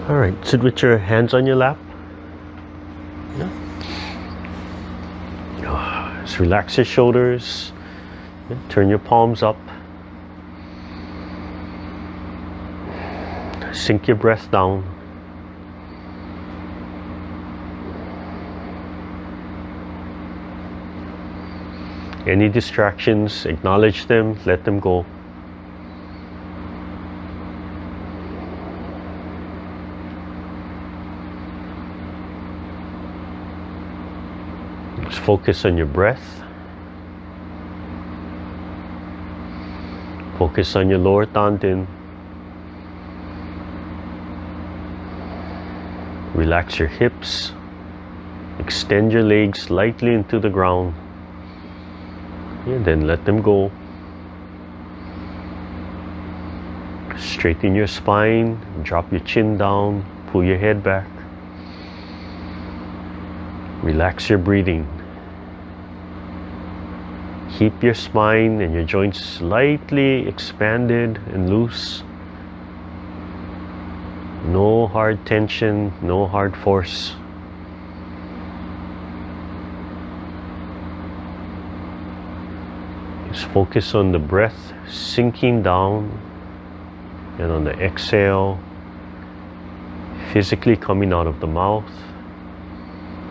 All right, sit with your hands on your lap. Just relax your shoulders. Turn your palms up. Sink your breath down. Any distractions, acknowledge them, let them go. Just focus on your breath. Focus on your lower dantian. Relax your hips. Extend your legs lightly into the ground. And then let them go. Straighten your spine. Drop your chin down. Pull your head back. Relax your breathing. Keep your spine and your joints slightly expanded and loose. No hard tension, no hard force. Just focus on the breath sinking down, and on the exhale, physically coming out of the mouth,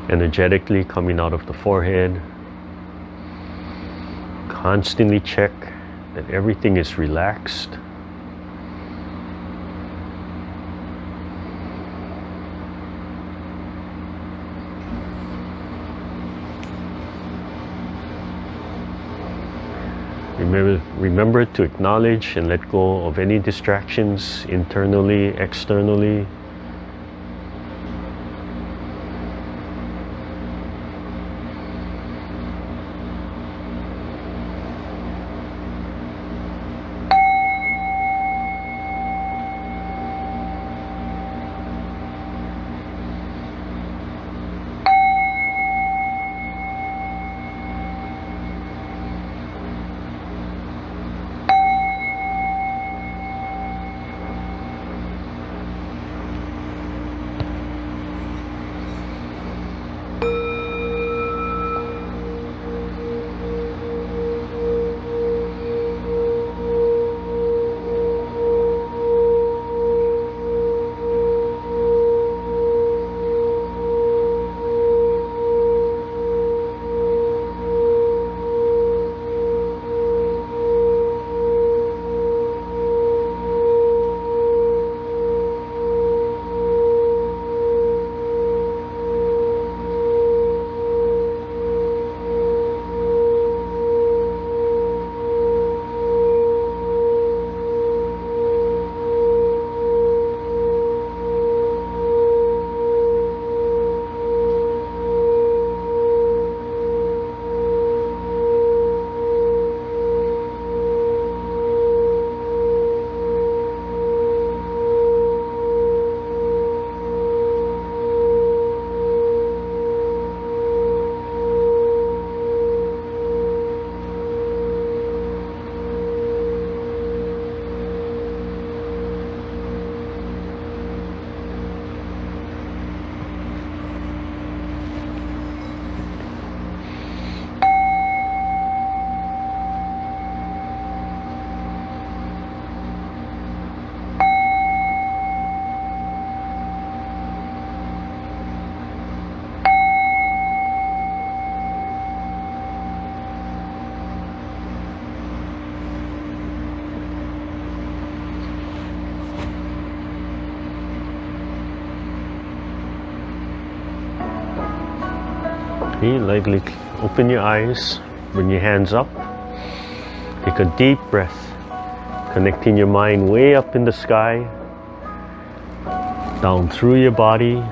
energetically coming out of the forehead. Constantly check that everything is relaxed. Remember to acknowledge and let go of any distractions internally, externally. Okay, lightly open your eyes, bring your hands up, take a deep breath, connecting your mind way up in the sky, down through your body,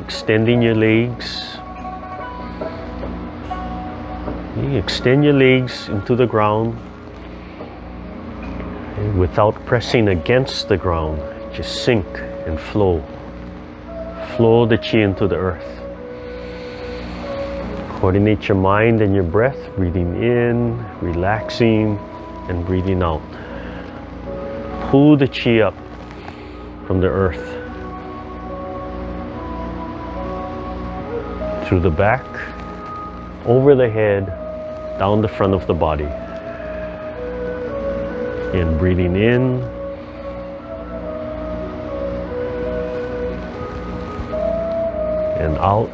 extending your legs. Okay, extend your legs into the ground, and without pressing against the ground, just sink and flow. Flow the chi into the earth. Coordinate your mind and your breath, breathing in, relaxing, and breathing out. Pull the chi up from the earth. through the back, over the head, down the front of the body. And breathing in and out.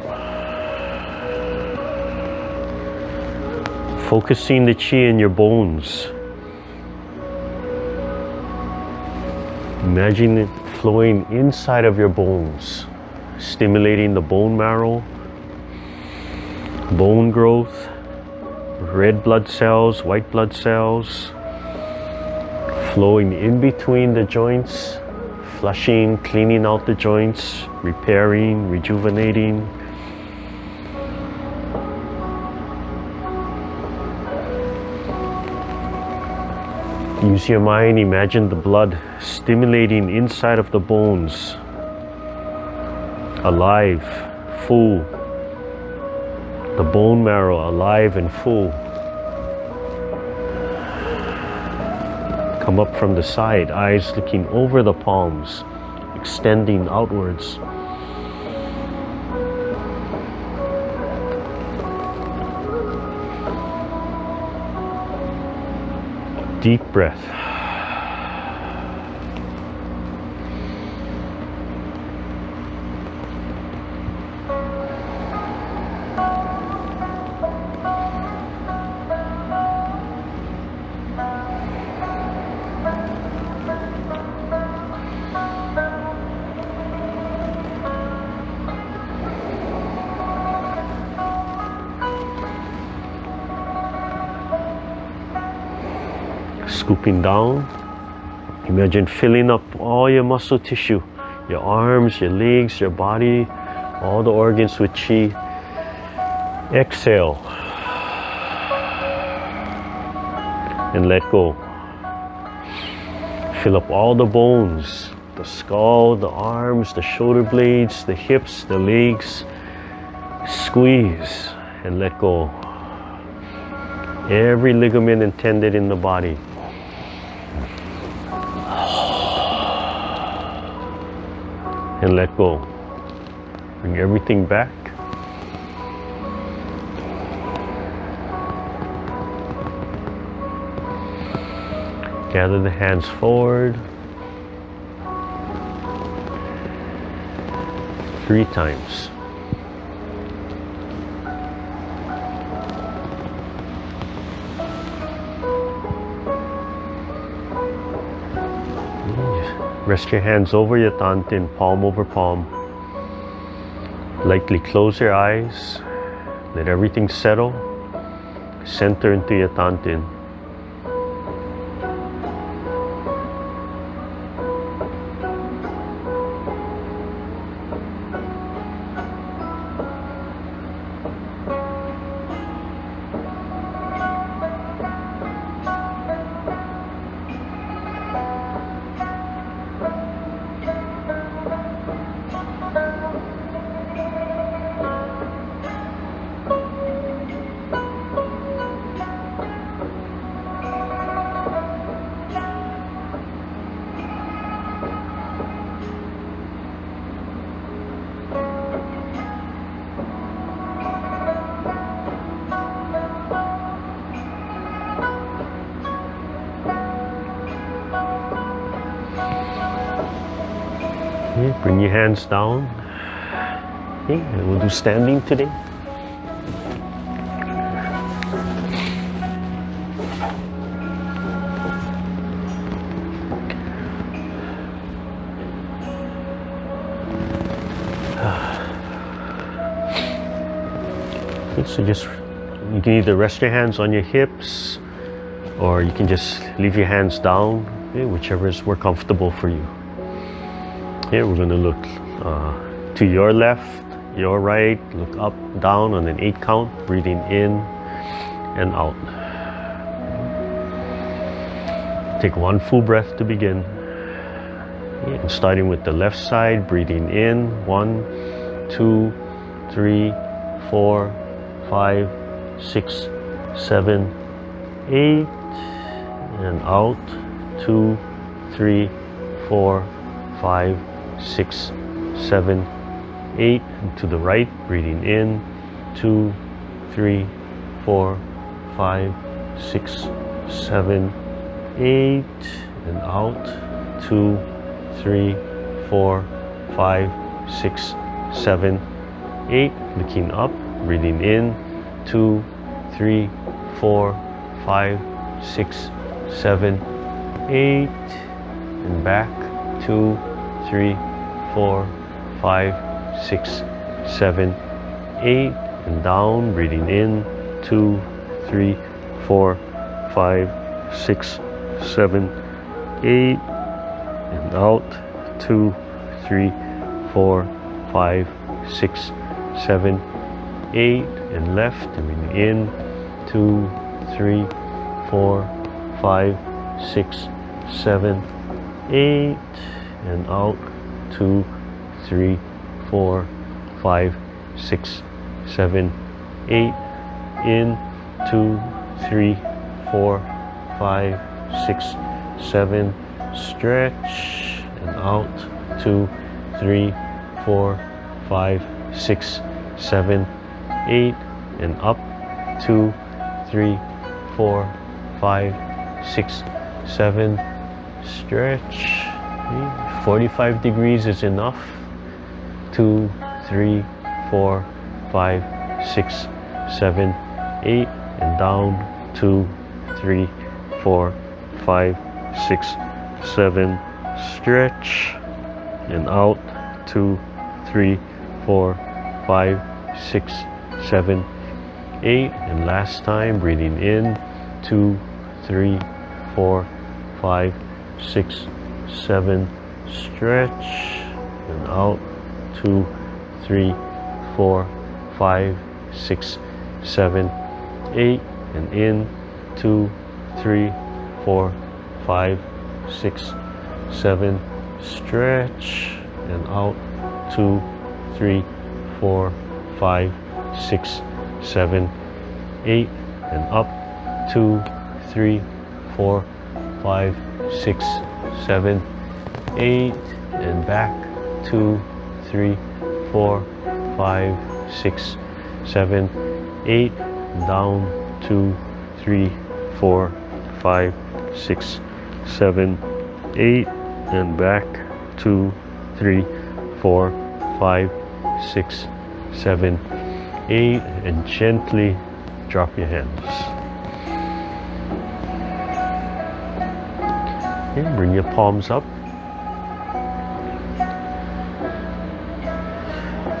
Focusing the chi in your bones. Imagine it flowing inside of your bones, stimulating the bone marrow, bone growth, red blood cells, white blood cells, flowing in between the joints, flushing, cleaning out the joints, repairing, rejuvenating. Use your mind, imagine the blood stimulating inside of the bones, alive, full. The bone marrow alive and full. Come up from the side, eyes looking over the palms, extending outwards. Deep breath. Scooping down, imagine filling up all your muscle tissue, your arms, your legs, your body, all the organs with chi. Exhale and let go. Fill up all the bones, the skull, the arms, the shoulder blades, the hips, the legs. Squeeze and let go. Every ligament and tendon in the body. And let go. Bring everything back. Gather the hands forward. 3 times. Rest your hands over your tantin, palm over palm. Lightly close your eyes. Let everything settle. Center into your tantin. Okay, bring your hands down. Okay, and we'll do standing today. Okay, so just you can either rest your hands on your hips, or you can just leave your hands down, okay, whichever is more comfortable for you. Here we're going to look to your left, your right, look up, down on an 8 count, breathing in and out. Take 1 full breath to begin. Okay, and starting with the left side, breathing in, 1, 2, 3, 4, 5, 6, 7, 8, and out, 2, 3, 4, 5, 6, 7, 8, and to the right, breathing in, 2, 3, 4, 5, 6, 7, 8, and out. 2, 3, 4, 5, 6, 7, 8. Looking up, breathing in. 2, 3, 4, 5, 6, 7, 8, and back. 2, 3, 4, 5, 6, 7, 8, and down, breathing in. 2, 3, 4, 5, 6, 7, 8, and out. 2, 3, 4, 5, 6, 7, 8, and left, breathing in. 2, 3, 4, 5, 6, 7, 8, and out. 2, 3, 4, 5, 6, 7, 8, in. 2, 3, 4, 5, 6, 7, stretch, and out. 2, 3, 4, 5, 6, 7, 8, and up. 2, 3, 4, 5, 6, 7, stretch. 45 degrees is enough. 2, 3, 4, 5, 6, 7, 8, and down. 2, 3, 4, 5, 6, 7, stretch, and out. 2, 3, 4, 5, 6, 7, 8, and last time, breathing in. 2, 3, 4, 5, 6, 7, stretch, and out. 2, 3, 4, 5, 6, 7, 8, and in. 2, 3, 4, 5, 6, 7, stretch, and out. 2, 3, 4, 5, 6, 7, 8, and up. 2, 3, 4, 5, 6, 7, 8, and back. 2, 3, 4, 5, 6, 7, 8, down. 2, 3, 4, 5, 6, 7, 8, and back. 2, 3, 4, 5, 6, 7, 8, and gently drop your hands. Okay, bring your palms up.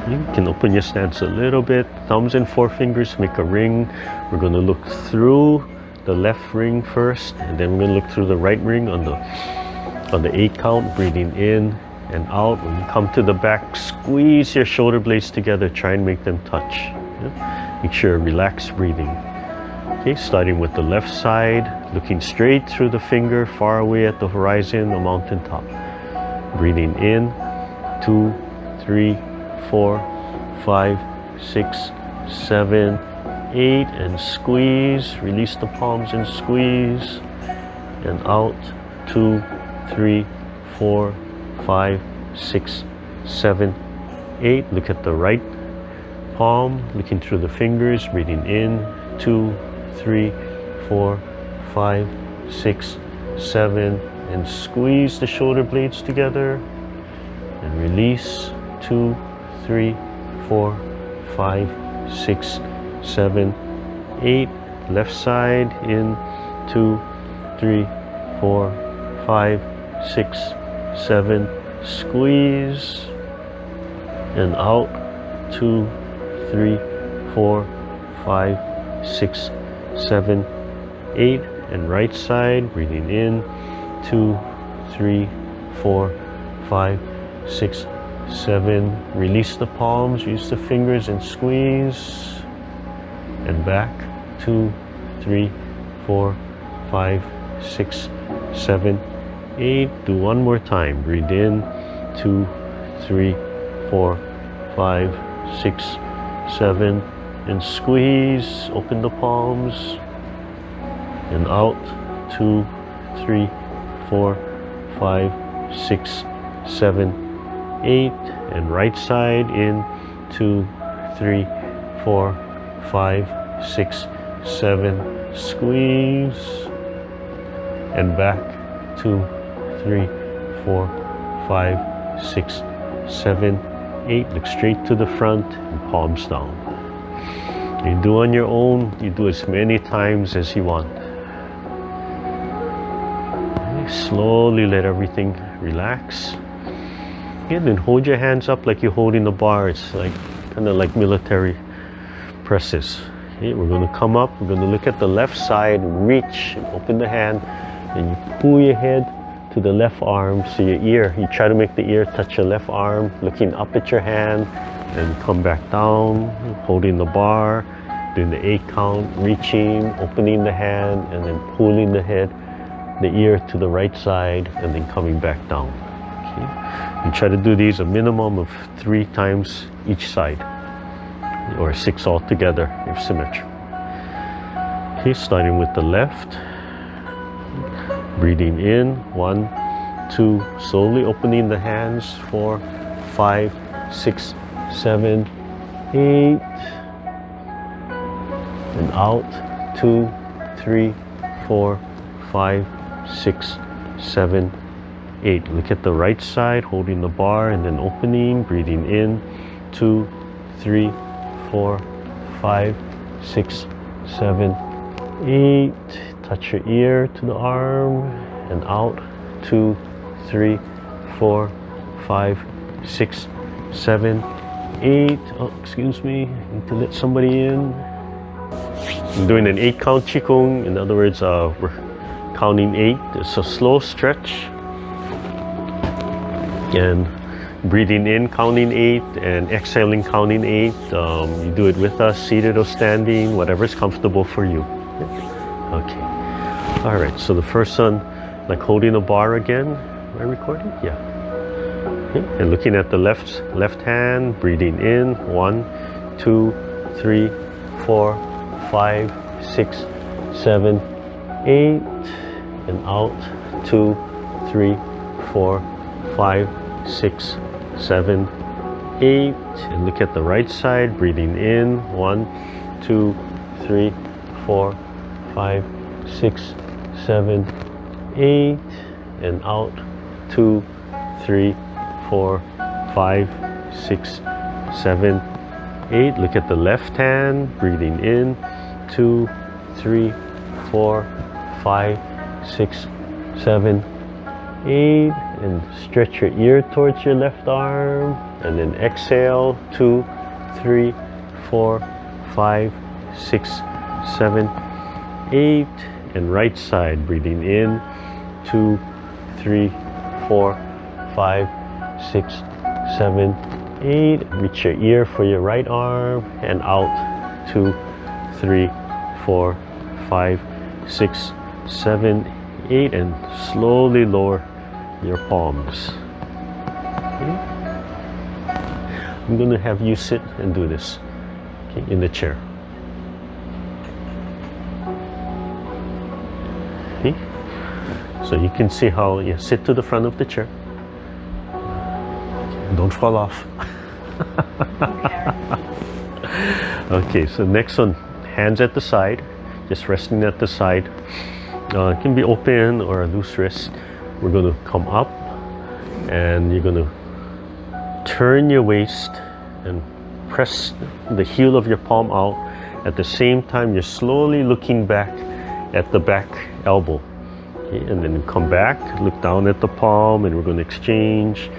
You can open your stance a little bit. Thumbs and forefingers make a ring. We're going to look through the left ring first, and then we're going to look through the right ring on the 8 count, breathing in and out. When you come to the back, squeeze your shoulder blades together. Try and make them touch. Yeah? Make sure relaxed breathing. Okay, starting with the left side, looking straight through the finger, far away at the horizon, the mountaintop. Breathing in. 2, 3, 4, 5, 6, 7, 8, and squeeze. Release the palms and squeeze, and out. 2, 3, 4, 5, 6, 7, 8. Look at the right palm, looking through the fingers, breathing in. 2, 3, 4, 5, 6, 7, and squeeze the shoulder blades together, and release. 2, 3, 4, 5, 6, 7, 8. Left side in. 2, 3, 4, 5, 6, 7. Squeeze, and out. 2, 3, 4, 5, 6, 7, 8. And right side, breathing in. 2, 3, 4, 5, 6, 7. Release the palms, use the fingers and squeeze, and back. 2, 3, 4, 5, 6, 7, 8. Do one more time. Breathe in. 2, 3, 4, 5, 6, 7, and squeeze. Open the palms, and out. 2, 3, 4, 5, 6, 7, 8. And right side in. 2, 3, 4, 5, 6, 7, squeeze, and back, 2, 3, 4, 5, 6, 7, 8. Look straight to the front and palms down. You do on your own, you do as many times as you want. Slowly let everything relax. And then hold your hands up like you're holding the bar. It's like kind of like military presses. Okay, we're going to come up, we're going to look at the left side, reach, open the hand, and you pull your head to the left arm, so your ear, you try to make the ear touch your left arm, looking up at your hand, and come back down, holding the bar, doing the 8 count, reaching, opening the hand, and then pulling the head, the ear to the right side, and then coming back down. Okay? You try to do these a minimum of 3 times each side, or 6 altogether if symmetrical. Okay, starting with the left. Breathing in, 1, 2, slowly opening the hands, 4, 5, 6, 7, 8, and out, 2, 3, 4, 5, 6, 7, 8. Look at the right side, holding the bar and then opening, breathing in, 2, 3, 4, 5, 6, 7, 8. Touch your ear to the arm and out, 2, 3, 4, 5, 6, 7, 8. Oh, excuse me, need to let somebody in. I'm doing an 8 count Qigong. In other words, we're counting 8. It's a slow stretch. And breathing in, counting 8, and exhaling, counting 8. You do it with us, seated or standing, whatever's comfortable for you. Okay. All right, so the first one, like holding a bar again. Am I recording? Yeah. Okay. And looking at the left hand, breathing in, 1, 2, 3, 4, 5, 6, 7, 8, and out, 2, 3, 4, 5, 6, 7, 8. And look at the right side, breathing in, 1, 2, 3, 4, 5, 6, 7, 8, and out, 2, 3, 4, 5, 6, 7, 8. Look at the left hand, breathing in, 2, 3, 4, 5, 6, 7, 8, and stretch your ear towards your left arm, and then exhale, 2, 3, 4, 5, 6, 7, 8, and right side, breathing in, 2, 3, 4, 5, 6, 7, 8. Reach your ear for your right arm and out, 2, 3, 4, 5, 6, 7, 8, and slowly lower your palms. Okay. I'm going to have you sit and do this, okay, in the chair. Okay. So you can see how you sit to the front of the chair. Don't fall off. Okay, so next one, hands at the side, just resting at the side. It can be open or a loose wrist. We're going to come up and you're going to turn your waist and press the heel of your palm out. At the same time, you're slowly looking back at the back elbow. Okay, and then come back, look down at the palm, and we're going to exchange,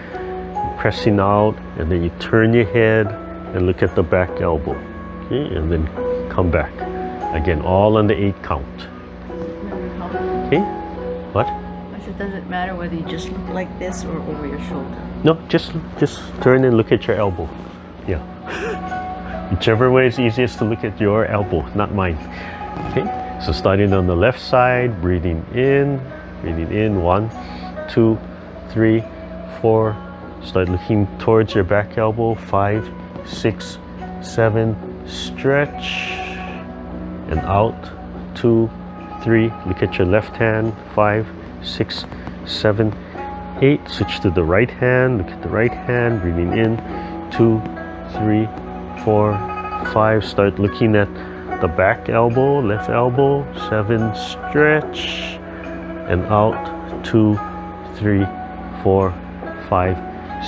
pressing out, and then you turn your head and look at the back elbow. Okay, and then come back. Again, all on the 8 count. Okay, what? I said, does it matter whether you just look like this or over your shoulder? No, just turn and look at your elbow. Yeah. Whichever way is easiest to look at your elbow, not mine. Okay, so starting on the left side, breathing in, 1, 2, 3, 4. Start looking towards your back elbow, 5, 6, 7, stretch, and out, 2, 3. Look at your left hand, 5, 6, 7, 8. Switch to the right hand, look at the right hand, breathing in, 2, 3, 4, 5. Start looking at the back elbow, left elbow. 7, stretch. And out. 2, 3, 4, 5,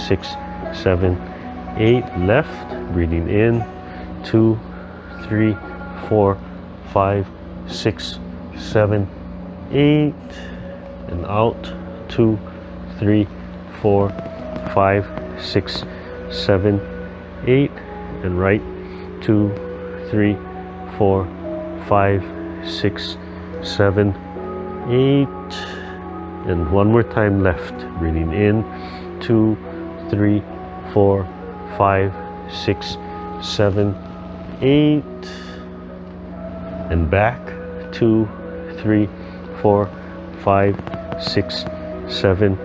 6, 7, 8. Left. Breathing in. 2, 3, 4, 5, 6, 7, 8. And out. 2, 3, 4, 5, 6, 7, 8. And right. 2, 3, 4, 5, 6, 7, 8. And one more time left. Breathing in. 2, 3, 4, 5, 6, 7, 8. And back. 2, 3, 4, 5, 6, 7,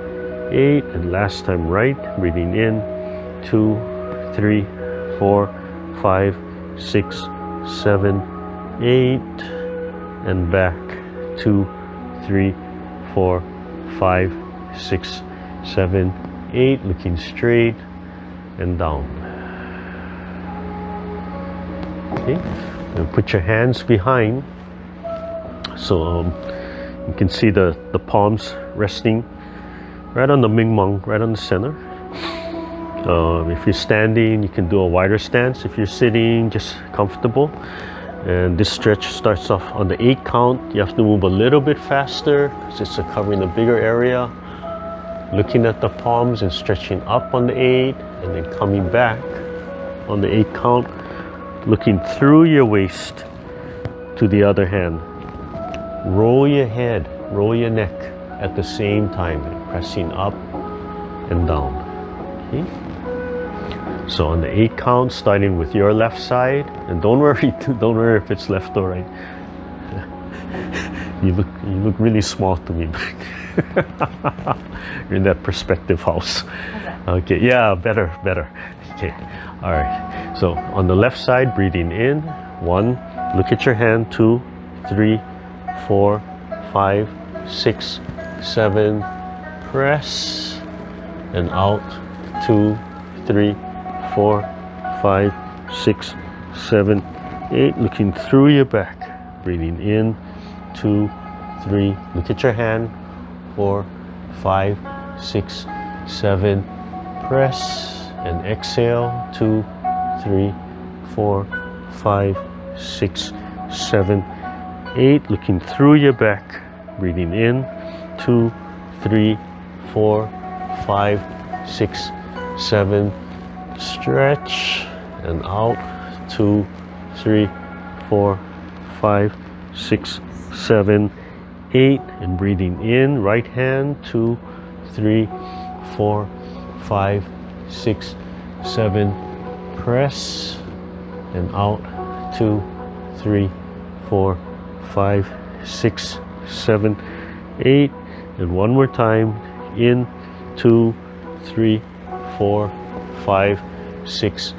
8. And last time right. Breathing in. 2, 3, 4, 5, 6, 7, 8. And back. 2, 3, 4, 5, 6, 7, 8. Looking straight and down. Okay. And put your hands behind. So you can see the palms resting right on the Mingmong, right on the center. If you're standing, you can do a wider stance. If you're sitting, just comfortable. And this stretch starts off on the 8 count. You have to move a little bit faster because it's covering a bigger area. Looking at the palms and stretching up on the 8 and then coming back on the 8 count. Looking through your waist to the other hand. Roll your head, roll your neck at the same time, pressing up and down. Okay? So on the 8 count, starting with your left side, and don't worry if it's left or right. You look really small to me. You're in that perspective house. Okay, yeah, better. Okay, all right. So on the left side, breathing in. 1, look at your hand. 2, 3, 4, 5, 6, 7. Press and out. 2, 3, 4, 5, 6, 7, 8. Looking through your back. Breathing in. 2, 3. Look at your hand. 4, 5, 6, 7. Press and exhale. 2, 3, 4, 5, 6, 7, 8. Looking through your back. Breathing in. 2, 3, 4, 5, 6, 7. Stretch and out. 2, 3, 4, 5, 6, 7, 8. And breathing in. Right hand. 2, 3, 4, 5, 6, 7. Press and out. 2, 3, 4, 5, 6, 7, 8. And one more time. In. 2, 3, 4, 5, 6,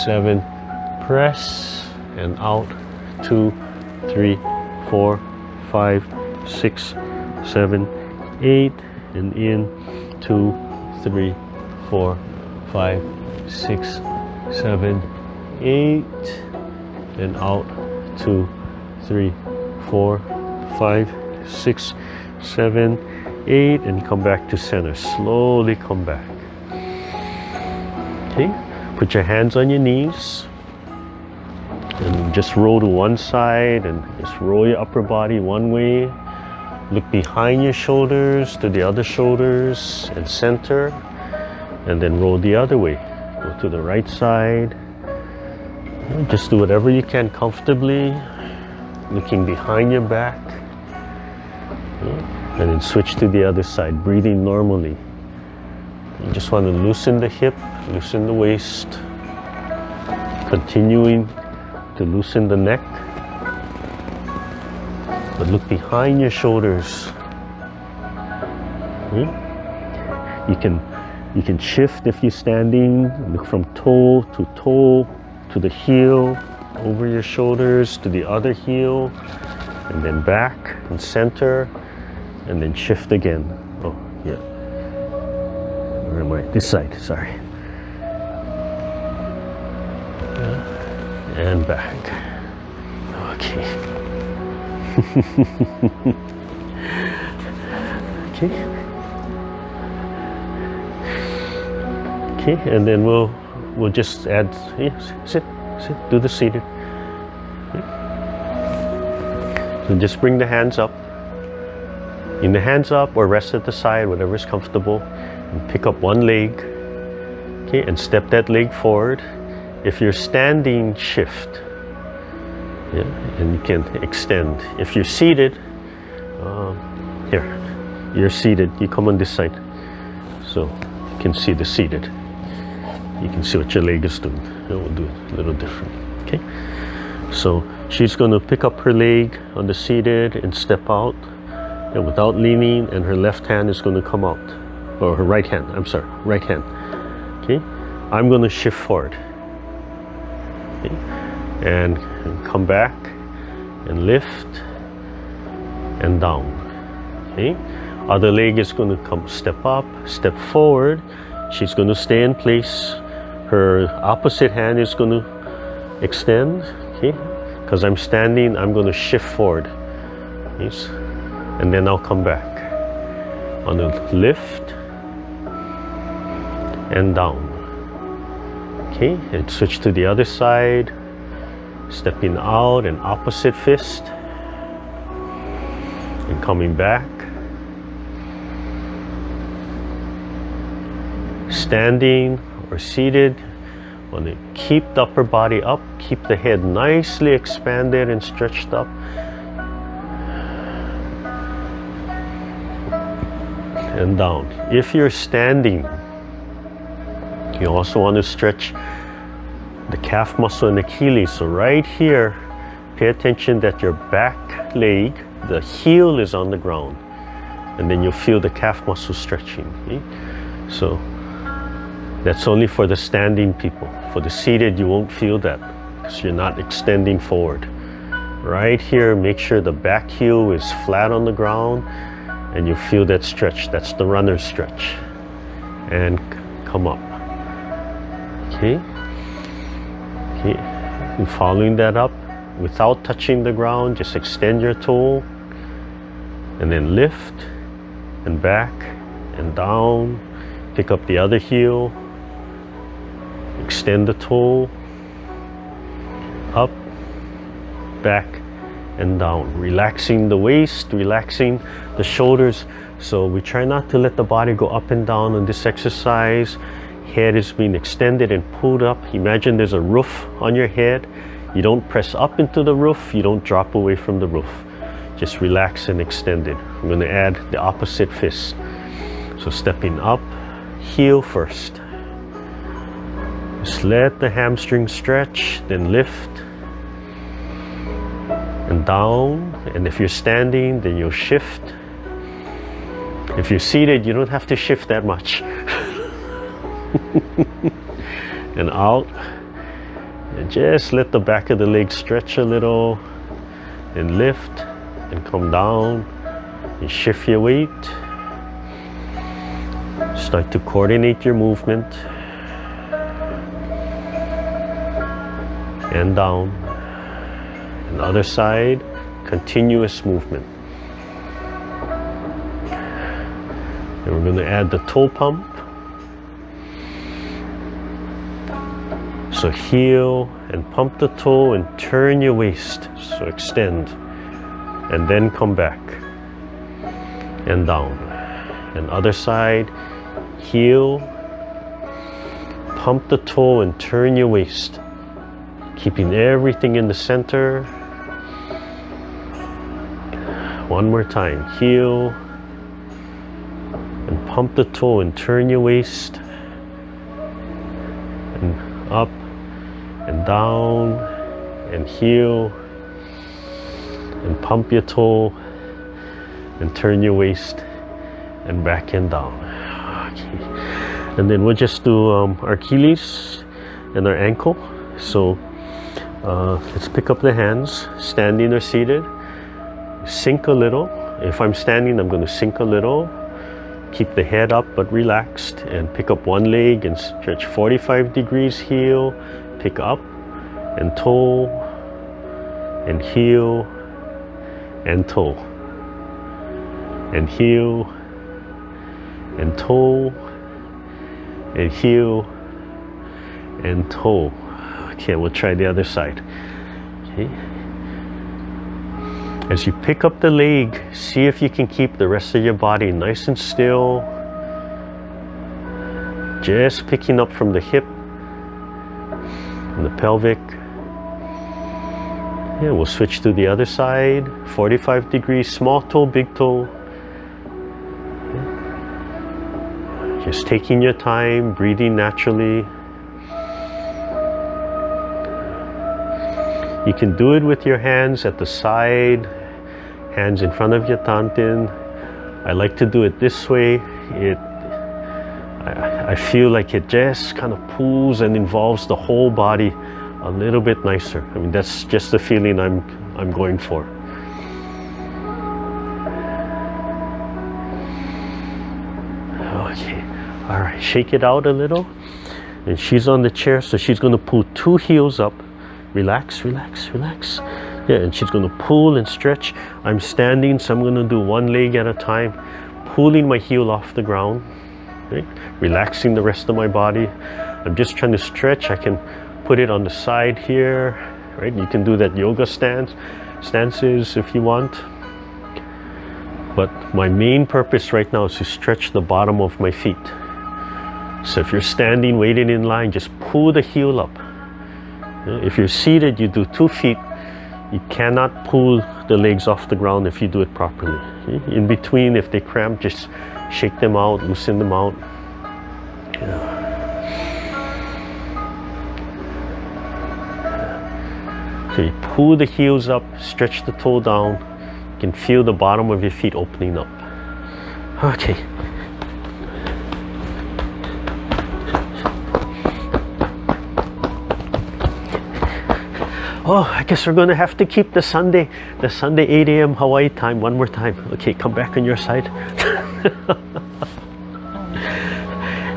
7. Press and out. 2, 3, 4, 5, 6, 7, 8. And in. 2, 3, 4, 5, 6, 7, 8. And out. 2, 3, 4, 5, 6, 7, 8. And come back to center. Slowly come back. Okay. Put your hands on your knees. And just roll to one side and just roll your upper body one way. Look behind your shoulders to the other shoulders and center. And then roll the other way. Go to the right side. Just do whatever you can comfortably. Looking behind your back. And then switch to the other side, breathing normally. You just want to loosen the hip, loosen the waist. Continuing to loosen the neck. But look behind your shoulders. You can shift if you're standing. Look from toe to the heel, over your shoulders to the other heel, and then back and center, and then shift again. Oh, yeah. Where am I? This side, sorry. and back. Okay. Okay. Okay, and then we'll just add, sit, do the seated. Okay. So just bring the hands up. In the hands up or rest at the side, whatever is comfortable. And pick up one leg, okay, and step that leg forward. If you're standing, shift. Yeah, and you can extend. If you're seated, here, you're seated, you come on this side. So you can see the seated. You can see what your leg is doing. We'll do it a little different, okay? So she's gonna pick up her leg on the seated and step out, and without leaning, and her left hand is gonna come out, or her right hand, I'm sorry, right hand, okay? I'm gonna shift forward, okay? And come back and lift and down, okay? Other leg is going to come, step up, step forward. She's going to stay in place. Her opposite hand is going to extend, okay? Because I'm standing, I'm going to shift forward, yes? And then I'll come back on a lift and down, okay? And switch to the other side. Stepping out and opposite fist and coming back, standing or seated. Want to keep the upper body up, keep the head nicely expanded and stretched up, and down. If you're standing, you also want to stretch the calf muscle and Achilles. So right here, pay attention that your back leg, the heel is on the ground, and then you'll feel the calf muscle stretching. Okay? So that's only for the standing people. For the seated, you won't feel that because you're not extending forward. Right here, make sure the back heel is flat on the ground and you feel that stretch. That's the runner stretch. And come up. Okay? Okay, and following that up without touching the ground, just extend your toe and then lift and back and down. Pick up the other heel, extend the toe, up, back and down. Relaxing the waist, relaxing the shoulders. So we try not to let the body go up and down on this exercise. Head is being extended and pulled up. Imagine there's a roof on your head. You don't press up into the roof, you don't drop away from the roof. Just relax and extend it. I'm going to add the opposite fist. So stepping up, heel first. Just let the hamstring stretch, then lift and down. And if you're standing, then you'll shift. If you're seated, you don't have to shift that much. And out, and just let the back of the leg stretch a little, and lift and come down and shift your weight. Start to coordinate your movement and down, and other side, continuous movement. And we're going to add the toe pump. So heel and pump the toe and turn your waist. So extend and then come back and down. And other side, heel, pump the toe and turn your waist. Keeping everything in the center. One more time, heel and pump the toe and turn your waist. And up and down and heel and pump your toe and turn your waist and back and down. Okay. And then we'll just do our Achilles and our ankle. So let's pick up the hands, standing or seated. Sink a little. If I'm standing, I'm going to sink a little. Keep the head up but relaxed, and pick up one leg and stretch 45 degrees heel. Pick up and toe and heel and toe and heel and toe and heel and toe. Okay, we'll try the other side. Okay. As you pick up the leg, see if you can keep the rest of your body nice and still. Just picking up from the hip and the pelvic. Yeah, we'll switch to the other side. 45 degrees, small toe, big toe. Just taking your time, breathing naturally. You can do it with your hands at the side, hands in front of your tantin. I like to do it this way. I feel like it just kind of pulls and involves the whole body a little bit nicer. I mean, that's just the feeling I'm going for. Okay, all right, shake it out a little. And she's on the chair, so she's going to pull 2 heels up. Relax, relax, relax. Yeah, and she's going to pull and stretch. I'm standing, so I'm going to do 1 leg at a time, pulling my heel off the ground, right? Relaxing the rest of my body. I'm just trying to stretch. I can put it on the side here, right? You can do that yoga stances if you want. But my main purpose right now is to stretch the bottom of my feet. So if you're standing, waiting in line, just pull the heel up. If you're seated, you do 2 feet. You cannot pull the legs off the ground if you do it properly. In between, if they cramp, just shake them out, loosen them out. Yeah. So you pull the heels up, stretch the toe down. You can feel the bottom of your feet opening up. Okay. Oh, I guess we're gonna have to keep the Sunday 8 a.m. Hawaii time one more time. Okay, come back on your side.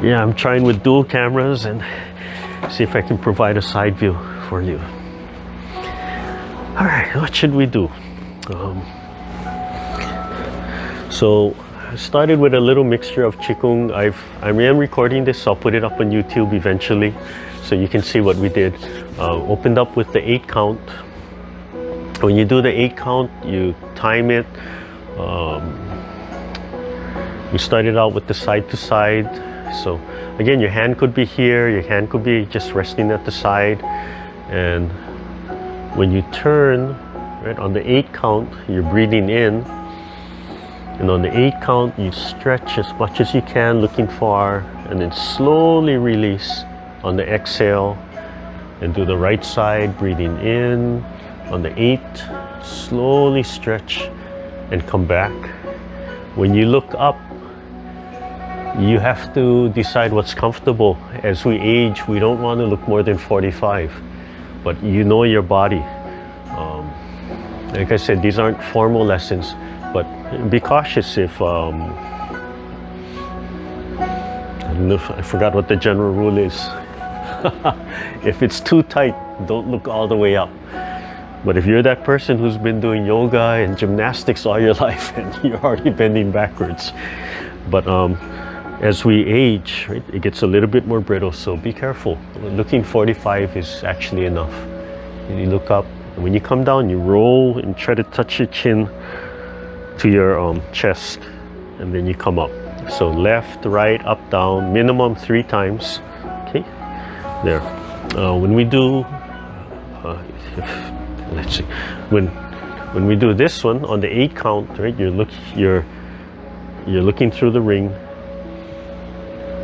Yeah, I'm trying with dual cameras and see if I can provide a side view for you. All right, what should we do? So I started with a little mixture of Qigong. I am recording this, so I'll put it up on YouTube eventually, so you can see what we did. Opened up with the 8 count. When you do the 8 count, you time it. We started out with the side to side. So again, your hand could be here, your hand could be just resting at the side. And when you turn, right, on the 8 count, you're breathing in. And on the 8 count, you stretch as much as you can, looking far, and then slowly release on the exhale. And do the right side, breathing in. On the 8, slowly stretch and come back. When you look up, you have to decide what's comfortable. As we age, we don't want to look more than 45, but you know your body. Like I said, these aren't formal lessons, but be cautious if, I don't know, I forgot what the general rule is. If it's too tight, don't look all the way up. But if you're that person who's been doing yoga and gymnastics all your life and you're already bending backwards, but as we age, right, it gets a little bit more brittle, so be careful. Looking 45 is actually enough. You look up, and when you come down, you roll and try to touch your chin to your chest, and then you come up. So left, right, up, down, minimum 3 times. Okay, there. When we do, let's see, when we do this one on the 8 count, right? You're looking through the ring,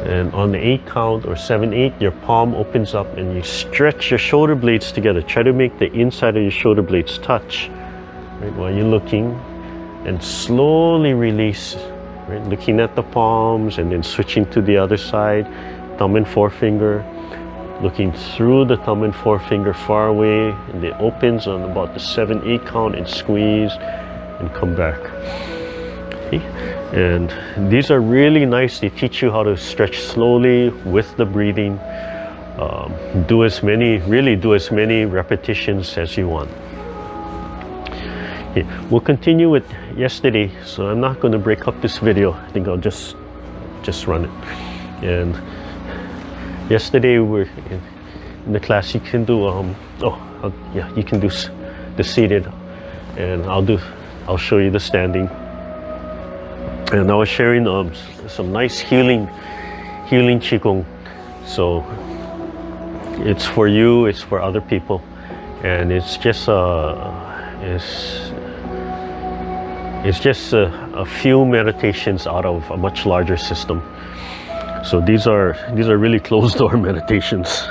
and on the 8 count or 7-8, your palm opens up and you stretch your shoulder blades together. Try to make the inside of your shoulder blades touch, right? While you're looking, and slowly release, right? Looking at the palms and then switching to the other side, thumb and forefinger. Looking through the thumb and forefinger far away, and it opens on about the 7-8 count and squeeze and come back. Okay? And these are really nice. They teach you how to stretch slowly with the breathing. really do as many repetitions as you want. Okay, we'll continue with yesterday, so I'm not going to break up this video. I think I'll just run it. And yesterday we're in the class. You can do you can do the seated, and I'll show you the standing. And I was sharing some nice healing Qigong. So it's for you, it's for other people, and it's just a few meditations out of a much larger system. So these are really closed door meditations.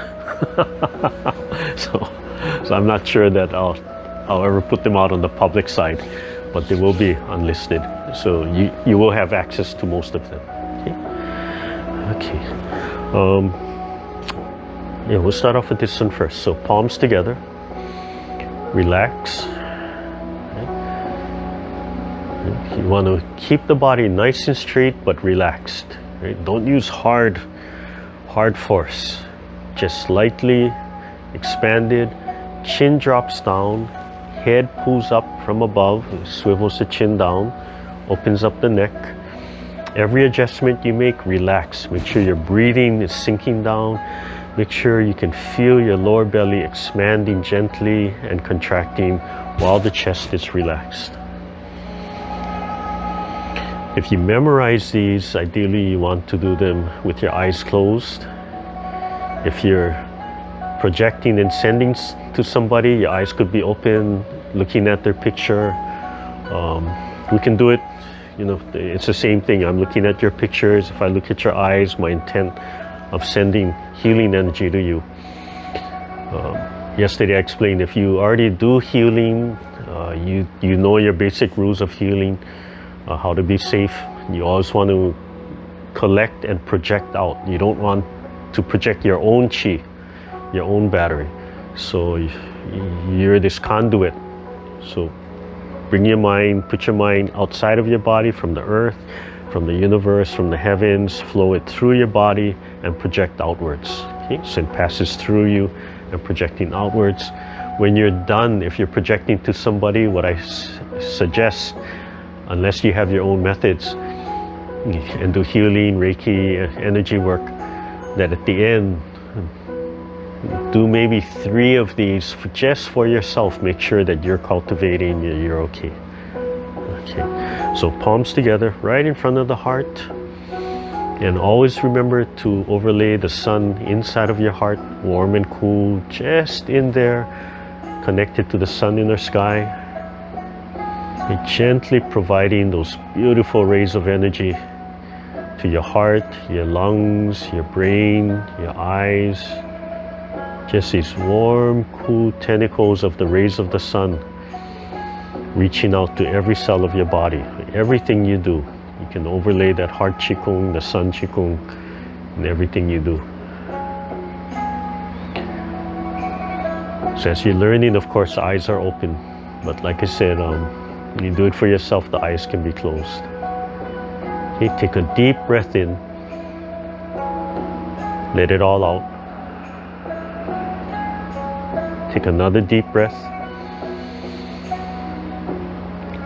so I'm not sure that I'll ever put them out on the public side, but they will be unlisted. So you will have access to most of them. Okay. Yeah, we'll start off with this one first. So palms together, relax. Okay. You want to keep the body nice and straight but relaxed. Right? Don't use hard force. Just slightly expanded. Chin drops down. Head pulls up from above. Swivels the chin down. Opens up the neck. Every adjustment you make, relax. Make sure your breathing is sinking down. Make sure you can feel your lower belly expanding gently and contracting while the chest is relaxed. If you memorize these, ideally you want to do them with your eyes closed. If you're projecting and sending to somebody, your eyes could be open, looking at their picture. We can do it, it's the same thing. I'm looking at your pictures. If I look at your eyes, my intent of sending healing energy to you. Yesterday I explained, if you already do healing, you know your basic rules of healing, how to be safe. You always want to collect and project out. You don't want to project your own chi, your own battery. So you're this conduit. So put your mind outside of your body, from the earth, from the universe, from the heavens. Flow it through your body and project outwards. Okay? So it passes through you and projecting outwards. When you're done, if you're projecting to somebody, what I suggest, unless you have your own methods and do healing, Reiki, energy work, that at the end, do maybe 3 of these just for yourself. Make sure that you're cultivating, you're okay. Okay, so palms together, right in front of the heart. And always remember to overlay the sun inside of your heart, warm and cool, just in there, connected to the sun in the sky. And gently providing those beautiful rays of energy to your heart, your lungs, your brain, your eyes. Just these warm, cool tentacles of the rays of the sun reaching out to every cell of your body. Everything you do, you can overlay that heart Qigong, the sun Qigong, in everything you do. So as you're learning, of course, the eyes are open. But like I said, when you do it for yourself, the eyes can be closed. Okay, take a deep breath in. Let it all out. Take another deep breath.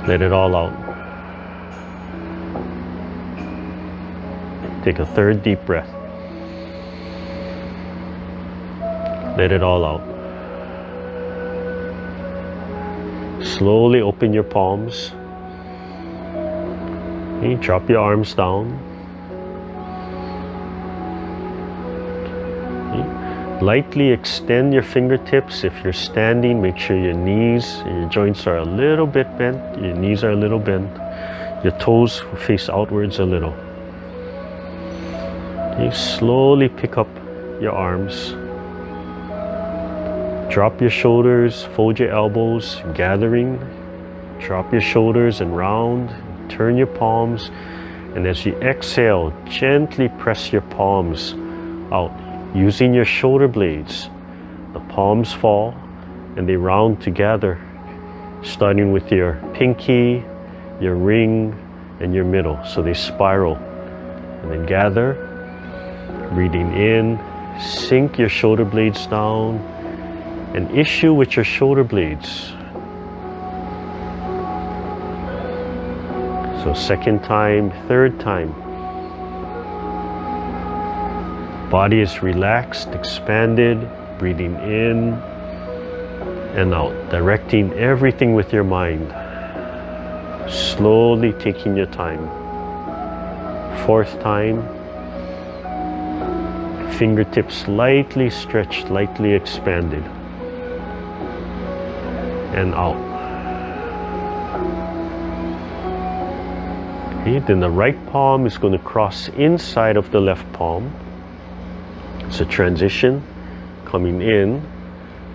Let it all out. Take a third deep breath. Let it all out. Slowly open your palms. Okay, drop your arms down. Okay. Lightly extend your fingertips. If you're standing, make sure your knees and your joints are a little bit bent. Your knees are a little bent. Your toes face outwards a little. Okay, slowly pick up your arms. Drop your shoulders, fold your elbows, gathering. Drop your shoulders and round. Turn your palms. And as you exhale, gently press your palms out. Using your shoulder blades, the palms fall and they round together, starting with your pinky, your ring, and your middle. So they spiral and then gather, breathing in Sink your shoulder blades down and issue with your shoulder blades. So second time, third time. Body is relaxed, expanded, breathing in and out, directing everything with your mind. Slowly taking your time. Fourth time. Fingertips lightly stretched, lightly expanded. And out. Okay, then the right palm is going to cross inside of the left palm. It's a transition. Coming in,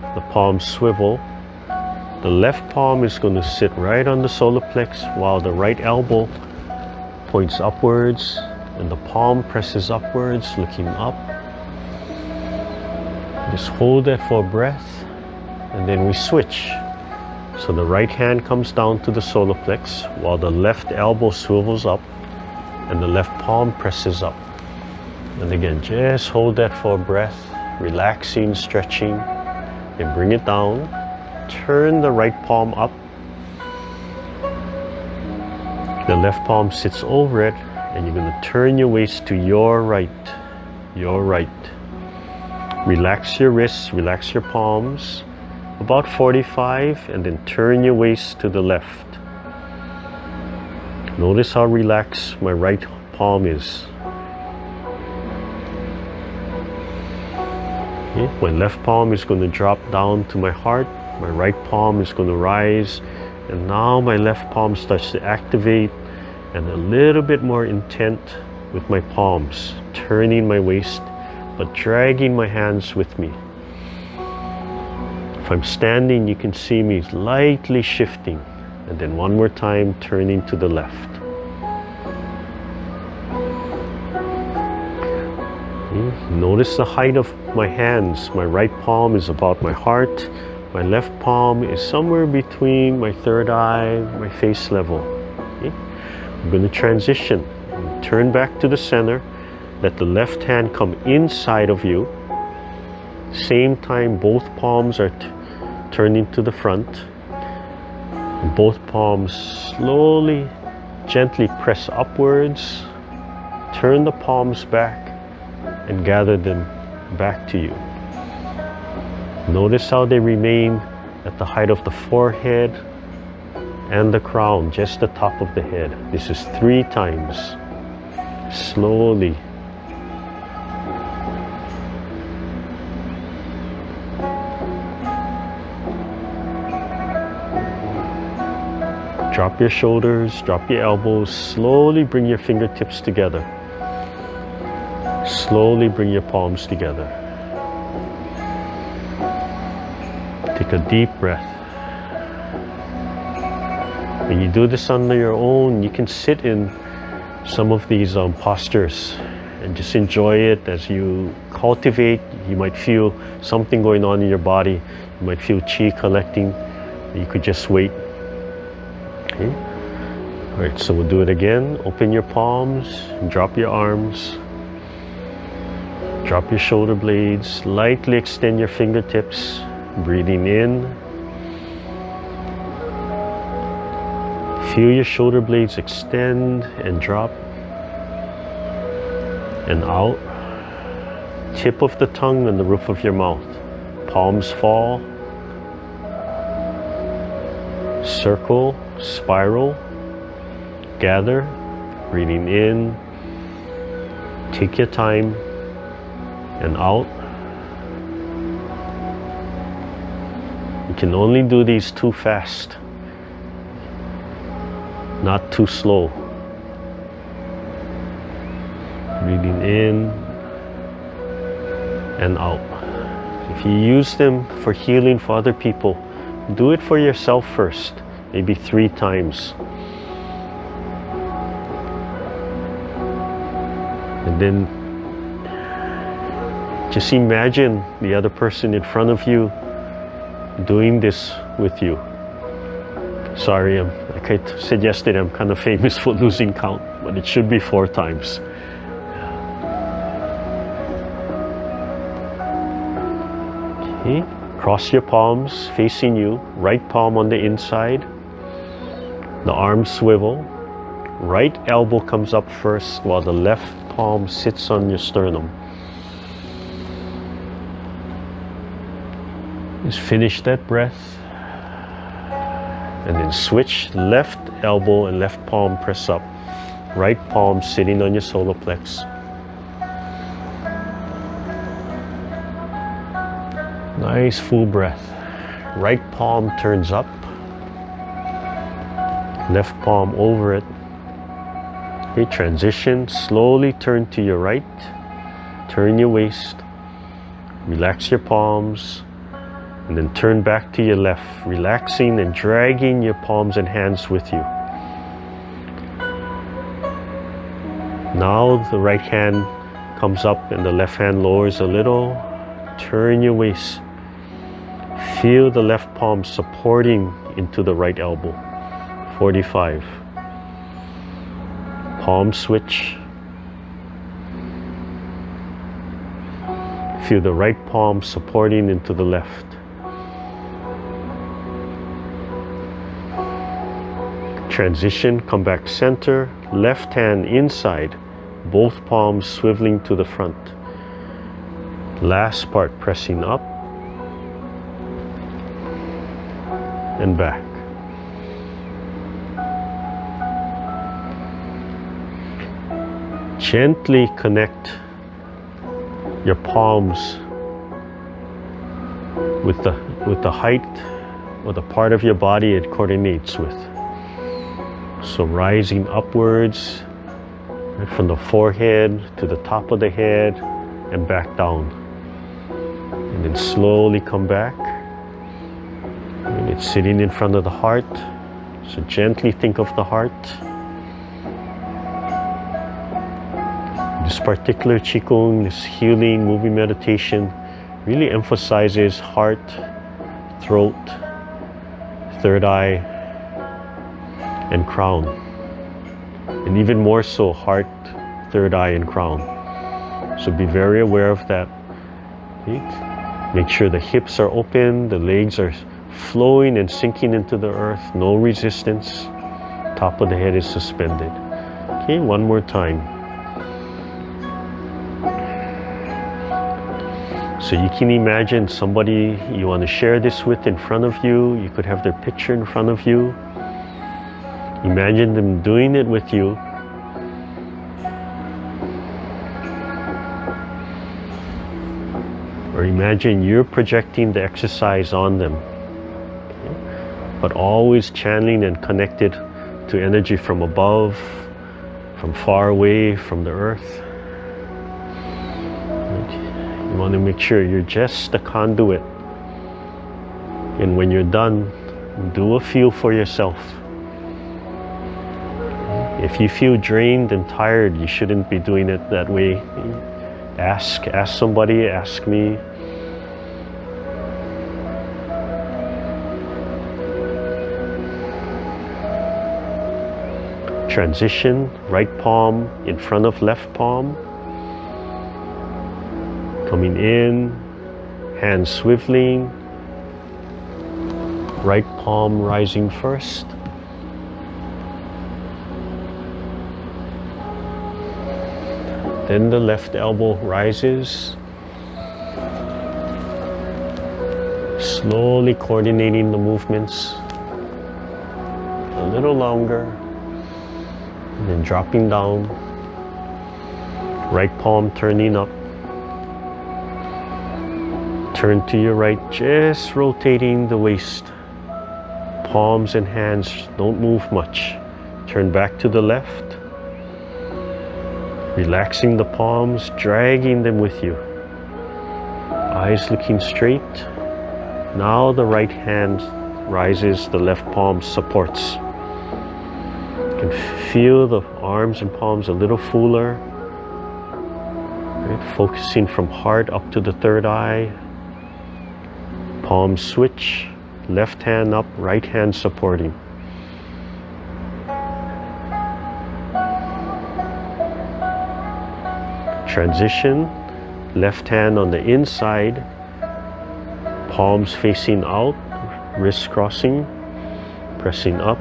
the palms swivel. The left palm is going to sit right on the solar plex while the right elbow points upwards and the palm presses upwards, looking up. Just hold that for a breath and then we switch. So the right hand comes down to the solar plex while the left elbow swivels up and the left palm presses up. And again, just hold that for a breath, relaxing, stretching, and bring it down. Turn the right palm up. The left palm sits over it and you're going to turn your waist to your right. Your right. Relax your wrists, relax your palms. About 45 and then turn your waist to the left. Notice how relaxed my right palm is. Okay. My left palm is going to drop down to my heart. My right palm is going to rise. And now my left palm starts to activate and a little bit more intent with my palms. Turning my waist but dragging my hands with me. If I'm standing, you can see me lightly shifting. And then one more time, turning to the left. Okay. Notice the height of my hands. My right palm is about my heart. My left palm is somewhere between my third eye, my face level. Okay. I'm going to transition. Turn back to the center. Let the left hand come inside of you. Same time, both palms are turning to the front. Both palms slowly, gently press upwards. Turn the palms back and gather them back to you. Notice how they remain at the height of the forehead and the crown, just the top of the head. This is 3 times. Slowly. Drop your shoulders, drop your elbows, slowly bring your fingertips together. Slowly bring your palms together. Take a deep breath. When you do this on your own, you can sit in some of these postures and just enjoy it as you cultivate. You might feel something going on in your body. You might feel chi collecting. You could just wait. Okay. All right, so we'll do it again. Open your palms, drop your arms, drop your shoulder blades, lightly extend your fingertips, breathing in. Feel your shoulder blades extend and drop and out. Tip of the tongue and the roof of your mouth. Palms fall. Circle, spiral, gather, breathing in, take your time, and out. You can only do these too fast, not too slow. Breathing in and out. If you use them for healing for other people, do it for yourself first, maybe 3 times. And then just imagine the other person in front of you doing this with you. Sorry, like I said yesterday, I'm kind of famous for losing count, but it should be 4 times. Okay. Cross your palms facing you, right palm on the inside. The arms swivel. Right elbow comes up first while the left palm sits on your sternum. Just finish that breath. And then switch, left elbow and left palm press up. Right palm sitting on your solar plex. Nice full breath. Right palm turns up. Left palm over it. Okay, transition. Slowly turn to your right. Turn your waist. Relax your palms. And then turn back to your left, relaxing and dragging your palms and hands with you. Now the right hand comes up and the left hand lowers a little. Turn your waist. Feel the left palm supporting into the right elbow. 45. Palm switch. Feel the right palm supporting into the left. Transition, come back center, left hand inside, both palms swiveling to the front. Last part pressing up and back. Gently connect your palms with the height or the part of your body it coordinates with. So rising upwards from the forehead to the top of the head and back down. And then slowly come back. And it's sitting in front of the heart. So gently think of the heart. This particular Qigong, this healing moving meditation, really emphasizes heart, throat, third eye, and crown. And even more so, heart, third eye, and crown. So be very aware of that. Okay? Make sure the hips are open, the legs are flowing and sinking into the earth, no resistance. Top of the head is suspended. Okay, one more time. So you can imagine somebody you want to share this with in front of you. You could have their picture in front of you. Imagine them doing it with you. Or imagine you're projecting the exercise on them. Okay? But always channeling and connected to energy from above, from far away, from the earth. You want to make sure you're just a conduit. And when you're done, do a feel for yourself. If you feel drained and tired, you shouldn't be doing it that way. Ask somebody, ask me. Transition, right palm in front of left palm. Coming in, hands swiveling, right palm rising first. Then the left elbow rises. Slowly coordinating the movements. A little longer. And then dropping down. Right palm turning up. Turn to your right, just rotating the waist. Palms and hands don't move much. Turn back to the left. Relaxing the palms, dragging them with you. Eyes looking straight. Now the right hand rises, the left palm supports. You can feel the arms and palms a little fuller. Right? Focusing from heart up to the third eye. Palm switch, left hand up, right hand supporting. Transition, left hand on the inside, palms facing out, wrists crossing, pressing up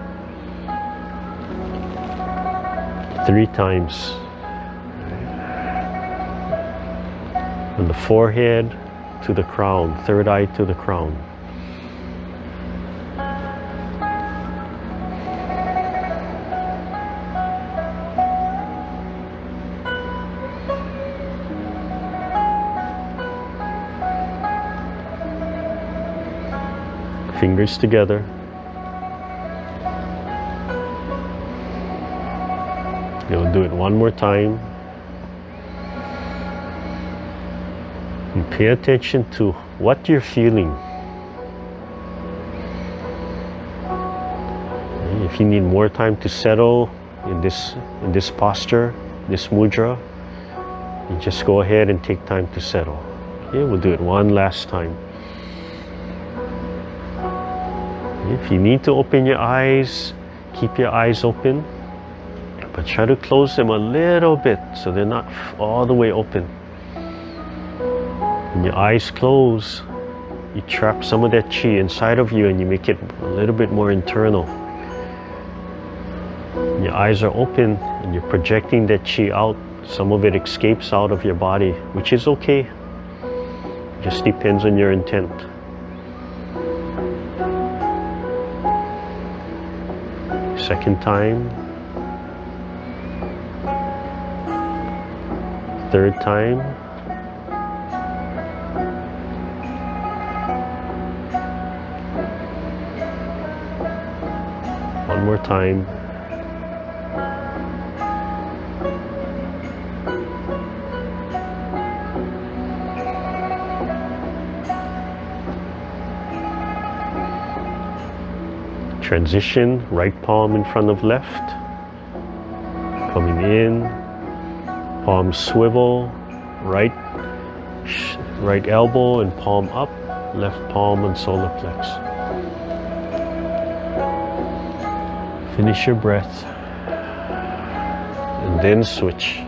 3 times. From the forehead to the crown, third eye to the crown. Fingers together. You'll do it one more time. And pay attention to what you're feeling. If you need more time to settle in this posture, this mudra, you just go ahead and take time to settle. Okay, we'll do it one last time. If you need to open your eyes, keep your eyes open, but try to close them a little bit so they're not all the way open. When your eyes close, you trap some of that chi inside of you and you make it a little bit more internal. When your eyes are open and you're projecting that chi out, some of it escapes out of your body, which is okay. It just depends on your intent. Second time, third time, one more time, transition, right palm in front of left, coming in, palm swivel, right elbow and palm up, left palm on solar plex. Finish your breath and then switch.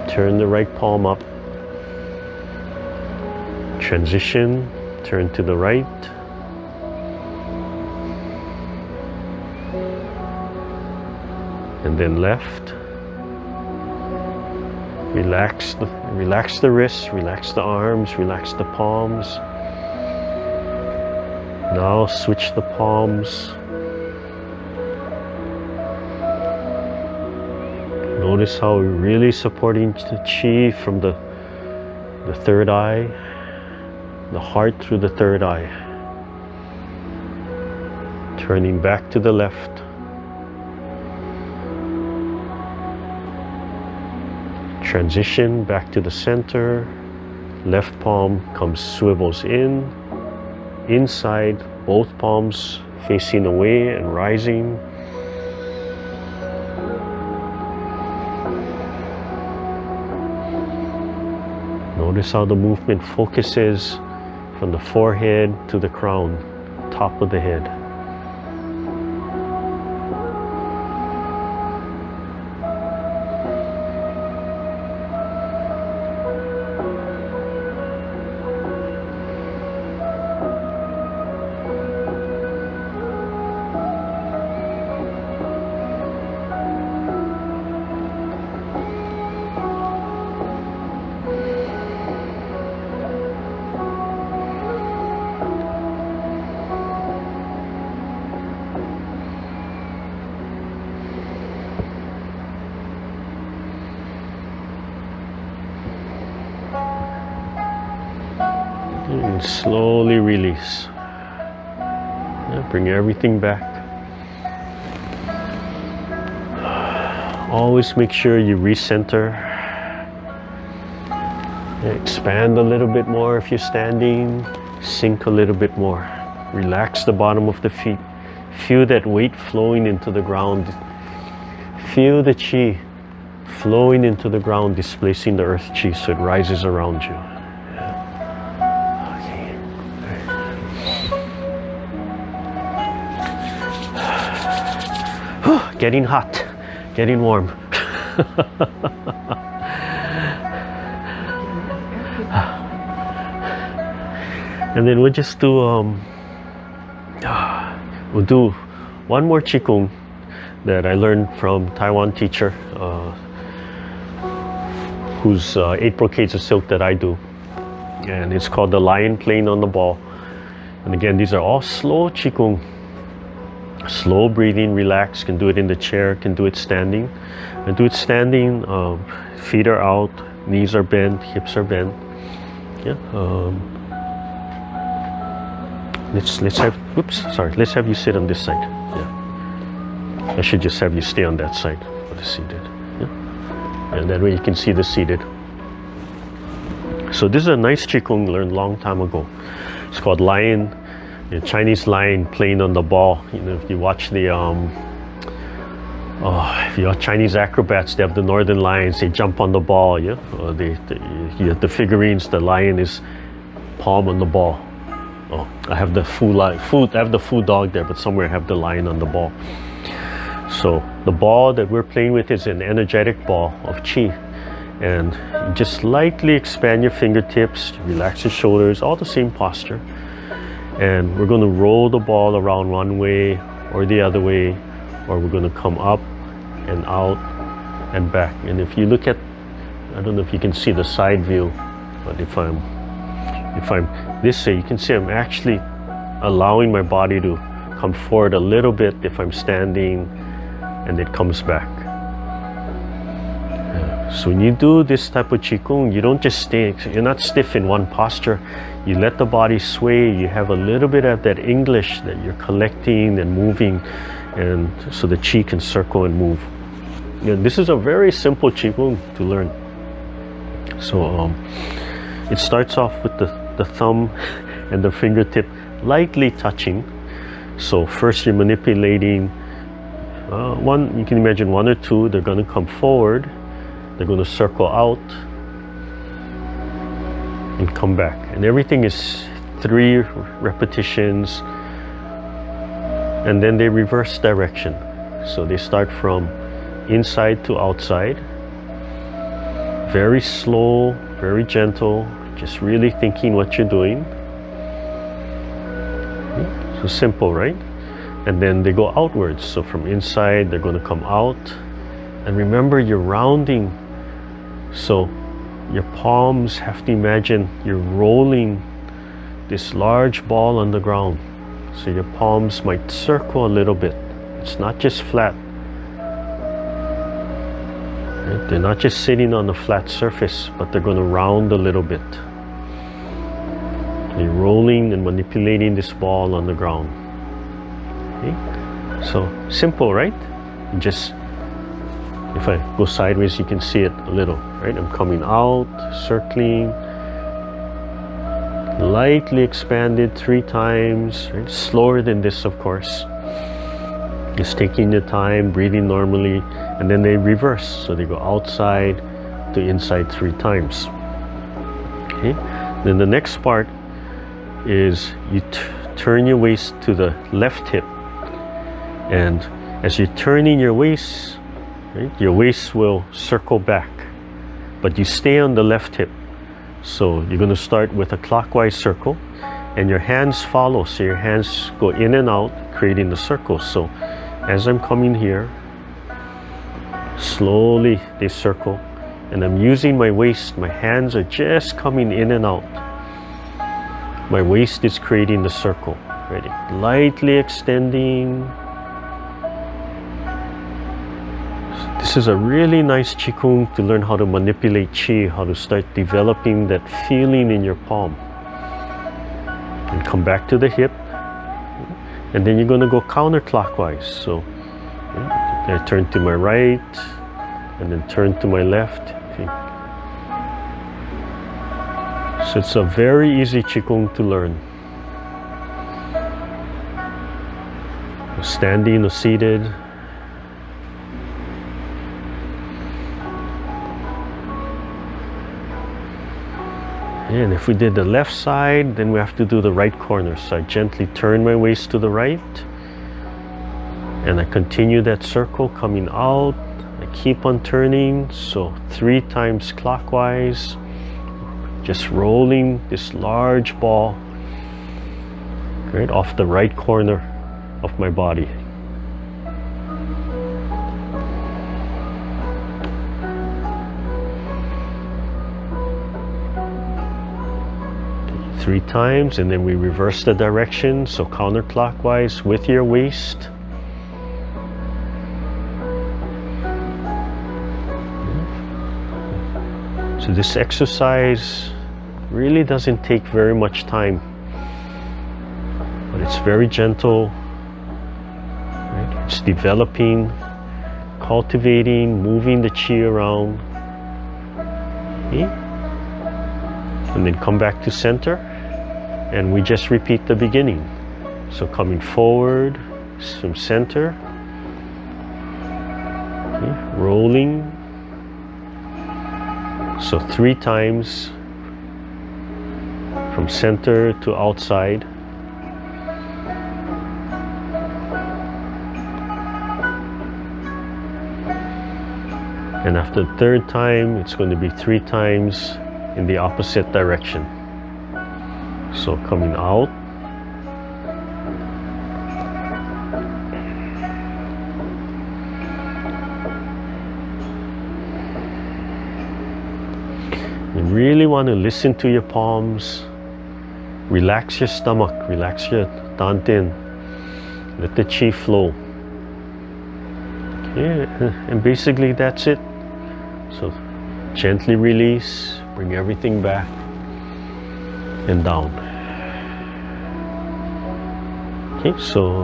Turn the right palm up. Transition, turn to the right. And then left. Relax the wrists, relax the arms, relax the palms. Now switch the palms. Notice how we're really supporting the chi from the third eye, the heart through the third eye. Turning back to the left. Transition back to the center. Left palm swivels in, inside, both palms facing away and rising. Notice how the movement focuses from the forehead to the crown, top of the head. And slowly release. Bring everything back. Always make sure you recenter. Expand a little bit more if you're standing. Sink a little bit more. Relax the bottom of the feet. Feel that weight flowing into the ground. Feel the chi flowing into the ground, displacing the earth chi so it rises around you. getting hot, getting warm. And then we'll just do we'll do one more Qigong that I learned from Taiwan teacher who's 8 brocades of silk that I do, and it's called the lion playing on the ball. And again, these are all slow Qigong, slow breathing, relax. Can do it in the chair, can do it standing. And do it standing, feet are out, knees are bent, hips are bent. Yeah. Let's have you sit on this side. Yeah. I should just have you stay on that side for the seated. Yeah. And that way you can see the seated. So this is a nice Qigong learned long time ago. It's called lion, Chinese lion playing on the ball. You know, if you watch the if you watch Chinese acrobats, they have the northern lions. They jump on the ball. Yeah. You have the figurines. The lion is palm on the ball. Oh, I have the I have the full dog there, but somewhere I have the lion on the ball. So the ball that we're playing with is an energetic ball of Qi. And you just lightly expand your fingertips, relax your shoulders, all the same posture. And we're going to roll the ball around one way or the other way, or we're going to come up and out and back. And if you look at, I don't know if you can see the side view, but if I'm this way, you can see I'm actually allowing my body to come forward a little bit if I'm standing, and it comes back. So when you do this type of Qigong, you don't just stay, you're not stiff in one posture. You let the body sway. You have a little bit of that English that you're collecting and moving, and so the Qi can circle and move. You know, this is a very simple Qigong to learn. So it starts off with the thumb and the fingertip lightly touching. So first you're manipulating you can imagine 1 or 2, they're going to come forward. They're going to circle out and come back. And everything is 3 repetitions. And then they reverse direction. So they start from inside to outside. Very slow, very gentle, just really thinking what you're doing. So simple, right? And then they go outwards. So from inside, they're going to come out. And remember, you're rounding. So your palms have to imagine you're rolling this large ball on the ground. So your palms might circle a little bit. It's not just flat. Right? They're not just sitting on a flat surface, but they're going to round a little bit. You're rolling and manipulating this ball on the ground. Okay? So simple, right? Just if I go sideways, you can see it a little, right? I'm coming out, circling, lightly expanded 3 times, right? Slower than this, of course. Just taking your time, breathing normally, and then they reverse. So they go outside to inside 3 times. Okay? Then the next part is you turn your waist to the left hip. And as you're turning your waist, right, your waist will circle back, but you stay on the left hip. So you're going to start with a clockwise circle, and your hands follow. So your hands go in and out, creating the circle. So as I'm coming here, slowly they circle, and I'm using my waist. My hands are just coming in and out. My waist is creating the circle. Ready? Lightly extending. This is a really nice Qigong to learn how to manipulate Qi, how to start developing that feeling in your palm. And come back to the hip. And then you're going to go counterclockwise. So I turn to my right, and then turn to my left. Okay. So it's a very easy Qigong to learn. Standing or seated. And if we did the left side, then we have to do the right corner. So I gently turn my waist to the right, And I continue that circle coming out. I keep on turning, so 3 times clockwise, just rolling this large ball right off the right corner of my body. Okay, 3 times, and then we reverse the direction, so counterclockwise with your waist. So this exercise really doesn't take very much time, but it's very gentle, right? It's developing, cultivating, moving the chi around. Okay? And then come back to center, and we just repeat the beginning. So coming forward from center, okay? Rolling. So 3 times from center to outside. And after the 3rd time, it's going to be 3 times in the opposite direction. So coming out. You really want to listen to your palms, relax your stomach, relax your dantian, let the chi flow. Okay, and basically that's it. So gently release, bring everything back and down. Okay, so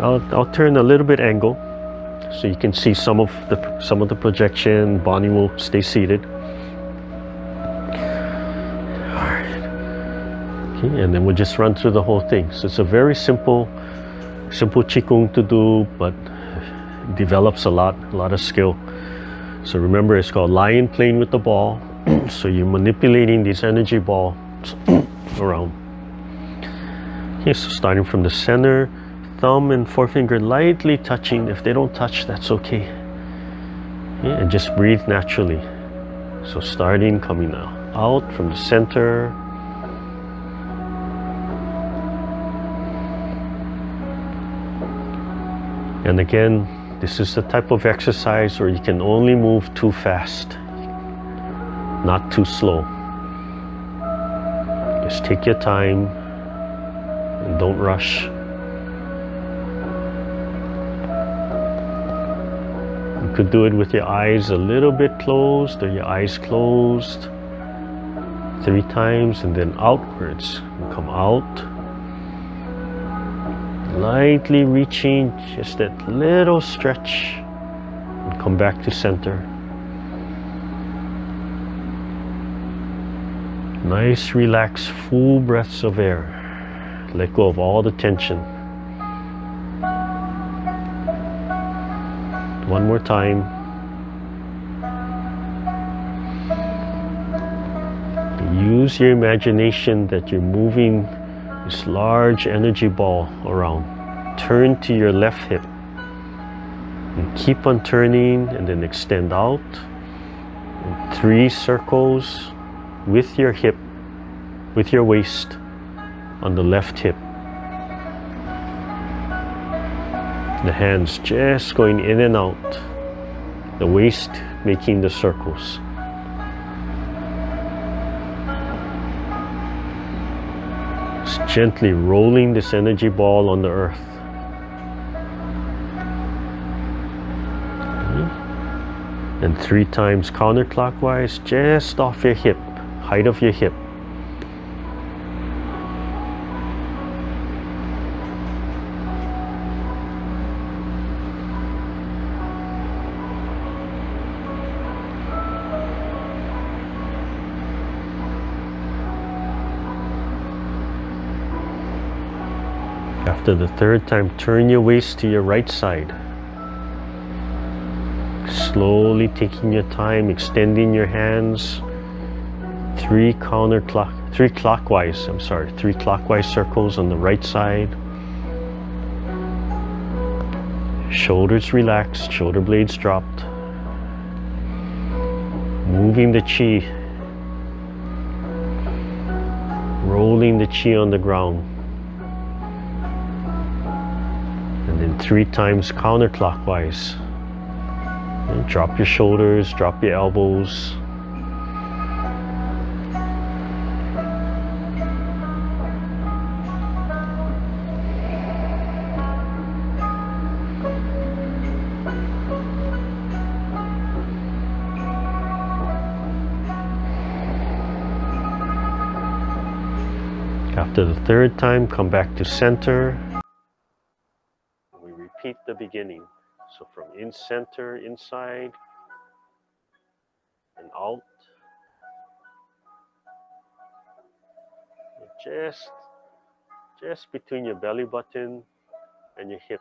I'll turn a little bit angle so you can see some of the projection. Bonnie will stay seated. Okay, and then we'll just run through the whole thing. So it's a very simple Qigong to do, but develops a lot of skill. So remember, it's called lion playing with the ball. So you're manipulating these energy balls around. Okay, so starting from the center, thumb and forefinger lightly touching. If they don't touch, that's okay. Okay, and just breathe naturally. So starting, coming out from the center. And again, this is the type of exercise where you can only move too fast, not too slow. Just take your time and don't rush. You could do it with your eyes a little bit closed or your eyes closed 3 times, and then outwards. Come out. Lightly reaching, just that little stretch, and come back to center. Nice, relaxed, full breaths of air. Let go of all the tension. One more time. Use your imagination that you're moving this large energy ball around. Turn to your left hip and keep on turning, and then extend out in 3 circles with your hip, with your waist on the left hip. The hands just going in and out, the waist making the circles. Gently rolling this energy ball on the earth. Okay. And 3 times counterclockwise, just off your hip, height of your hip. After the 3rd time, turn your waist to your right side. Slowly taking your time, extending your hands. 3 clockwise circles on the right side. Shoulders relaxed, shoulder blades dropped. Moving the chi, rolling the chi on the ground. And then 3 times counterclockwise. And drop your shoulders, drop your elbows. After the 3rd time, come back to center. We repeat the beginning. So from in center, inside, and out. Just between your belly button and your hip.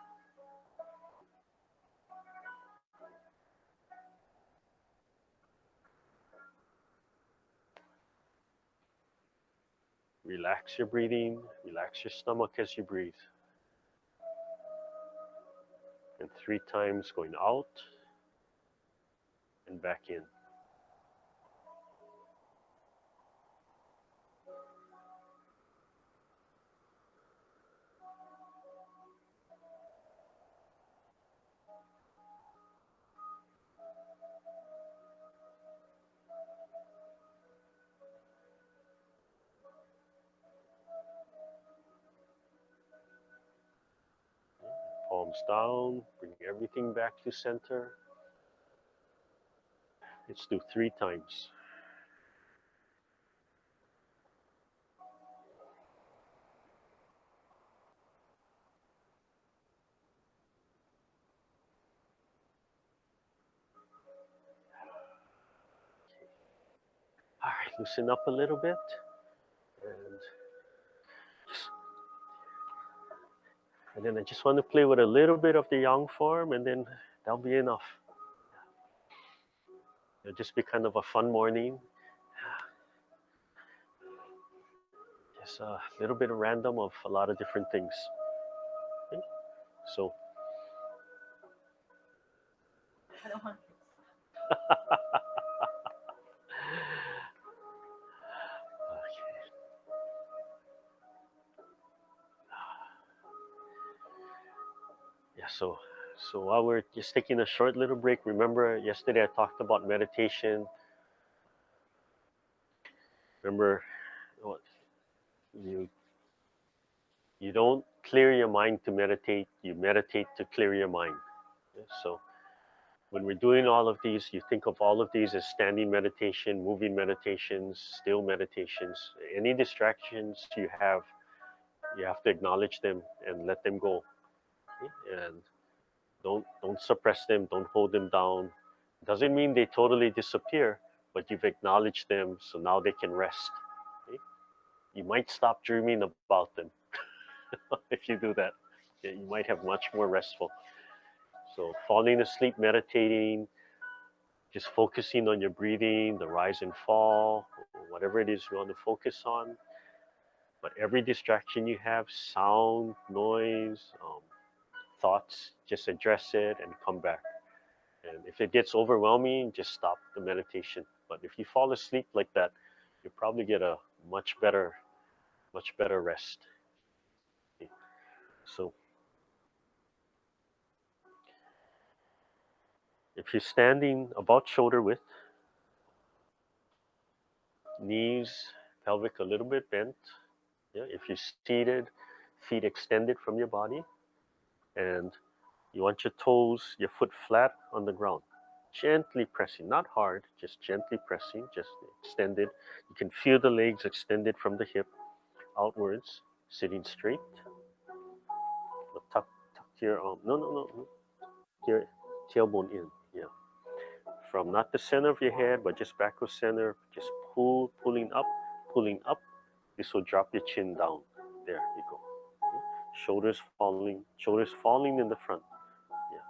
Relax your breathing, relax your stomach as you breathe. And 3 times going out and back in. Palms down, bring everything back to center. Let's do 3 times. All right, loosen up a little bit. And then I just want to play with a little bit of the yang form, and then that'll be enough. It'll just be kind of a fun morning. Just a little bit of random of a lot of different things. Okay? So, I don't want yeah, so while we're just taking a short little break, remember yesterday I talked about meditation. Remember what you don't clear your mind to meditate, you meditate to clear your mind. Okay? So when we're doing all of these, you think of all of these as standing meditation, moving meditations, still meditations. Any distractions you have to acknowledge them and let them go. Okay? And don't suppress them, don't hold them down. Doesn't mean they totally disappear, but you've acknowledged them, so now they can rest. Okay? You might stop dreaming about them if you do that. Okay? You might have much more restful. So falling asleep, meditating, just focusing on your breathing, the rise and fall, whatever it is you want to focus on. But every distraction you have, sound, noise, thoughts, just address it and come back. And if it gets overwhelming, just stop the meditation. But if you fall asleep like that, you probably get a much better rest. Okay. So if you're standing about shoulder width, knees, pelvic a little bit bent. Yeah, if you're seated, feet extended from your body, and you want your toes, your foot flat on the ground. Gently pressing, not hard, just gently pressing, just extended. You can feel the legs extended from the hip outwards, sitting straight. Tuck your arm. No. Your tailbone in. Yeah. From not the center of your head, but just back of center. Just pulling up. This will drop your chin down. There you go. Okay. Shoulders falling in the front. Yeah.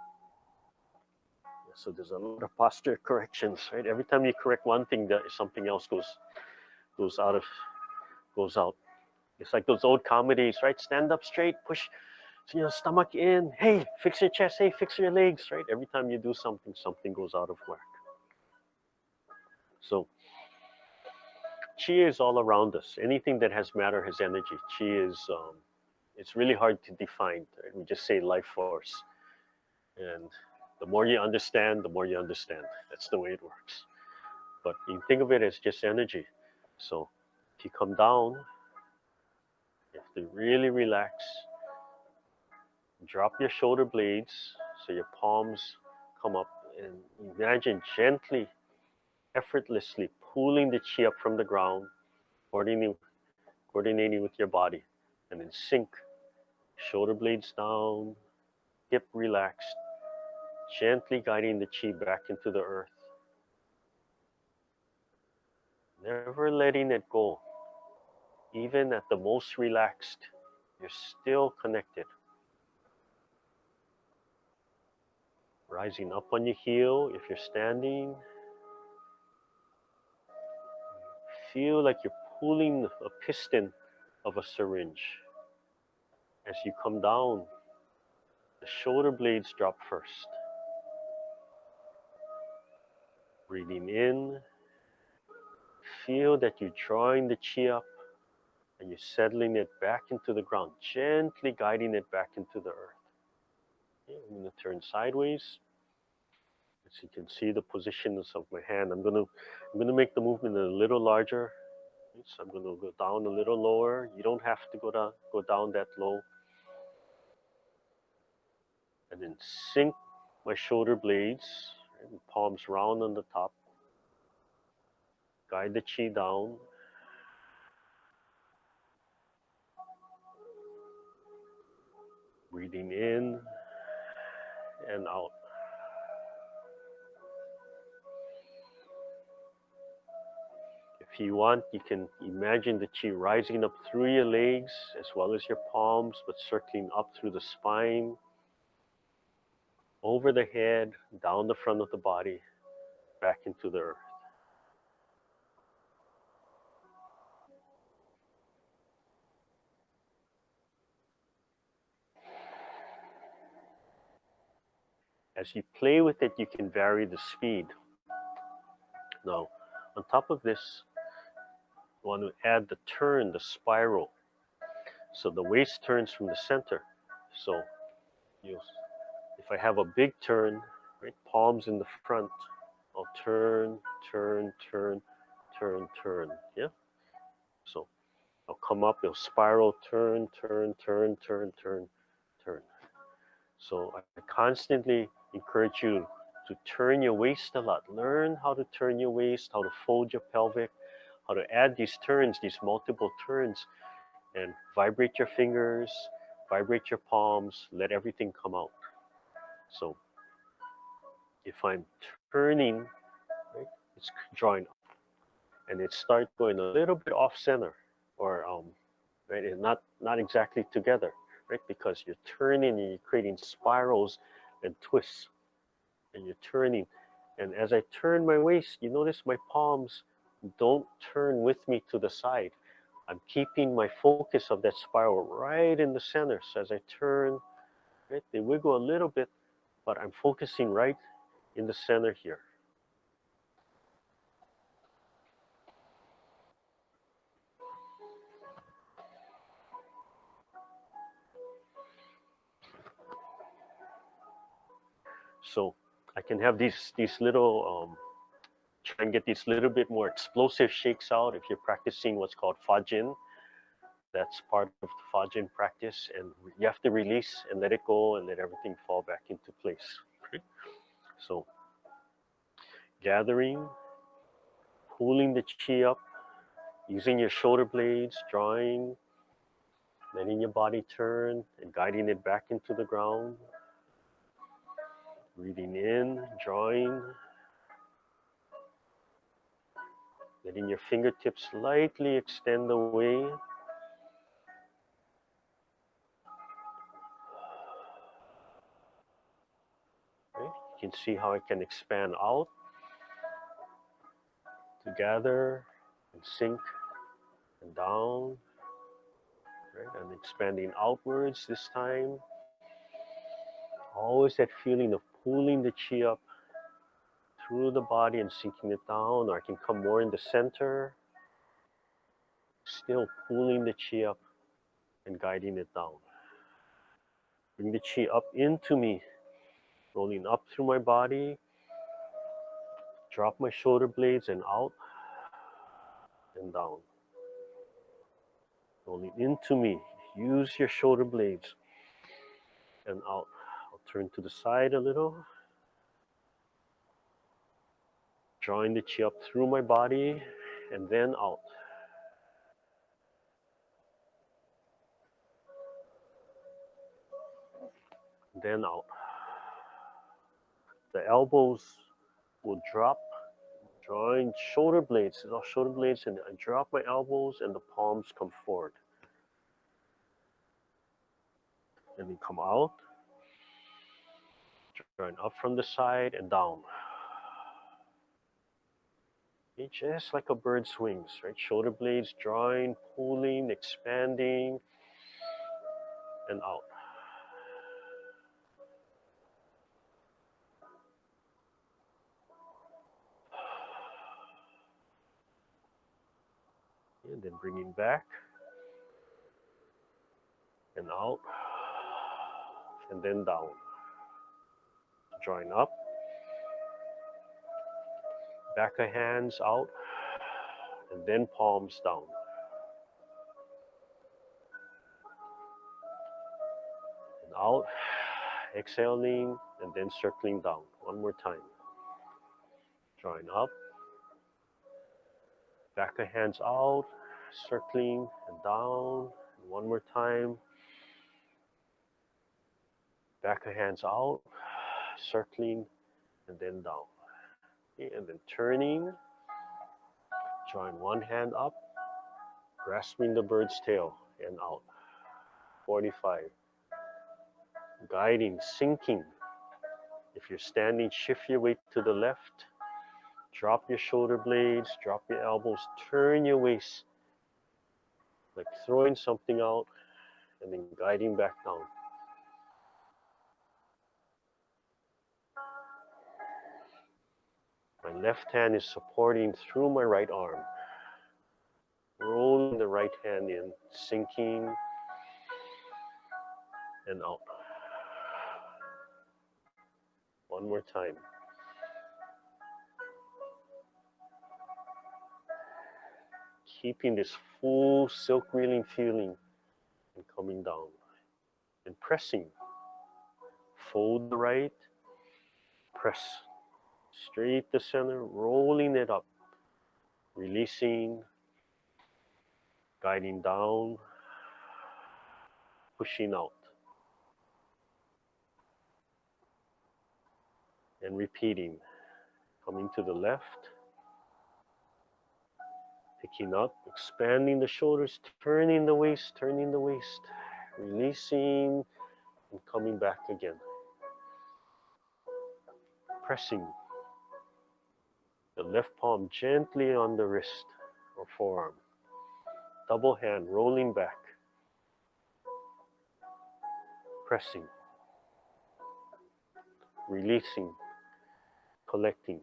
So there's a lot of posture corrections, right? Every time you correct one thing, something else goes out. It's like those old comedies, right? Stand up straight, push So, stomach in. Hey, fix your chest. Hey, fix your legs. Right. Every time you do something, something goes out of whack. So chi is all around us. Anything that has matter has energy. Chi is it's really hard to define. Right? We just say life force, and the more you understand, the more you understand. That's the way it works. But you think of it as just energy. So if you come down, you have to really relax. Drop your shoulder blades so your palms come up, and imagine gently, effortlessly pulling the chi up from the ground, coordinating with your body, and then sink. Shoulder blades down, hip relaxed, gently guiding the chi back into the earth. Never letting it go. Even at the most relaxed, you're still connected. Rising up on your heel if you're standing. Feel like you're pulling a piston of a syringe. As you come down, the shoulder blades drop first. Breathing in, feel that you're drawing the chi up and you're settling it back into the ground, gently guiding it back into the earth. Okay, I'm going to turn sideways. As you can see the positions of my hand, I'm going to make the movement a little larger. Okay, so I'm going to go down a little lower. You don't have to go down that low. And then sink my shoulder blades, right, palms round on the top. Guide the chi down. Breathing in and out. If you want, you can imagine the chi rising up through your legs as well as your palms, but circling up through the spine, over the head, down the front of the body, back into the earth. As you play with it, you can vary the speed. Now, on top of this, you want to add the turn, the spiral. So the waist turns from the center. So you, if I have a big turn, right, palms in the front, I'll turn, turn, turn, turn, turn. Yeah. So I'll come up, it'll spiral, turn, turn, turn, turn, turn, turn. So I constantly encourage you to turn your waist a lot. Learn how to turn your waist, how to fold your pelvic, how to add these turns, these multiple turns, and vibrate your fingers, vibrate your palms, let everything come out. So if I'm turning, right, it's drawing up, and it starts going a little bit off center, or right, and not exactly together, right, because you're turning and you're creating spirals and twists, and you're turning. And as I turn my waist, you notice my palms don't turn with me to the side. I'm keeping my focus of that spiral right in the center. So as I turn, right, they wiggle a little bit, but I'm focusing right in the center here. So I can have these little try and get these little bit more explosive shakes out if you're practicing what's called fajin. That's part of the fajin practice, and you have to release and let it go and let everything fall back into place. Okay? So gathering, pulling the chi up, using your shoulder blades, drawing, letting your body turn and guiding it back into the ground. Breathing in, drawing, letting your fingertips slightly extend away. Right? You can see how it can expand out to gather and sink and down, right? And expanding outwards this time. Always that feeling of pulling the chi up through the body and sinking it down, or I can come more in the center, still pulling the chi up and guiding it down. Bring the chi up into me, rolling up through my body, drop my shoulder blades and out and down. Rolling into me, use your shoulder blades and out. I'll turn to the side a little, drawing the chi up through my body and then out. Then out. The elbows will drop, drawing shoulder blades, and I drop my elbows and the palms come forward. And then come out, drawing up from the side and down. Okay, just like a bird's wings, right? Shoulder blades drawing, pulling, expanding, and out. And then bringing back and out, and then down. Drawing up, back of hands out, and then palms down. And out, exhaling, and then circling down. One more time. Drawing up, back of hands out, circling and down. And one more time. Back of hands out, circling, and then down. Okay, and then turning, drawing one hand up, grasping the bird's tail and out. 45. Guiding, sinking. If you're standing, shift your weight to the left. Drop your shoulder blades, drop your elbows, turn your waist, like throwing something out, and then guiding back down. My left hand is supporting through my right arm. Rolling the right hand in, sinking and out. One more time. Keeping this full silk reeling feeling and coming down. And pressing. Fold the right, press straight to center, rolling it up, releasing, guiding down, pushing out. And repeating, coming to the left, picking up, expanding the shoulders, turning the waist, releasing, and coming back again. Pressing the left palm gently on the wrist or forearm. Double hand rolling back. Pressing. Releasing. Collecting.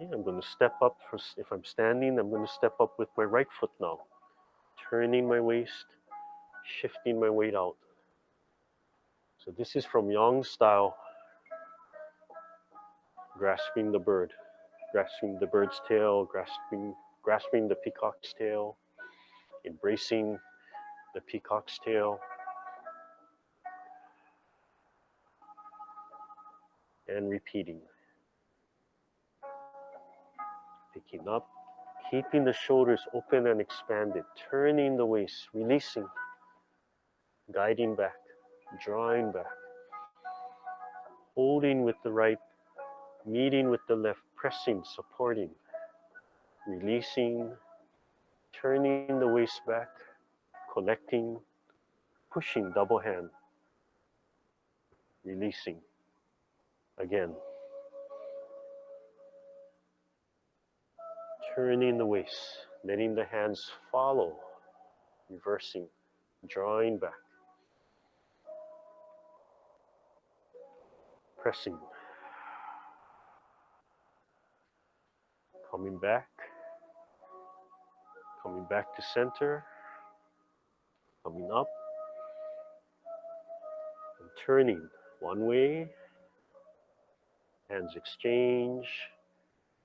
Yeah, I'm going to step up. If I'm standing, I'm going to step up with my right foot now. Turning my waist, shifting my weight out. So this is from Yang style. Grasping the bird. Grasping the bird's tail, grasping the peacock's tail, embracing the peacock's tail, and repeating. Picking up, keeping the shoulders open and expanded, turning the waist, releasing, guiding back, drawing back, holding with the right, meeting with the left, pressing, supporting, releasing, turning the waist back, collecting, pushing, double hand, releasing. Again. Turning the waist, letting the hands follow, reversing, drawing back. Pressing. Coming back. Coming back to center. Coming up. And turning one way. Hands exchange.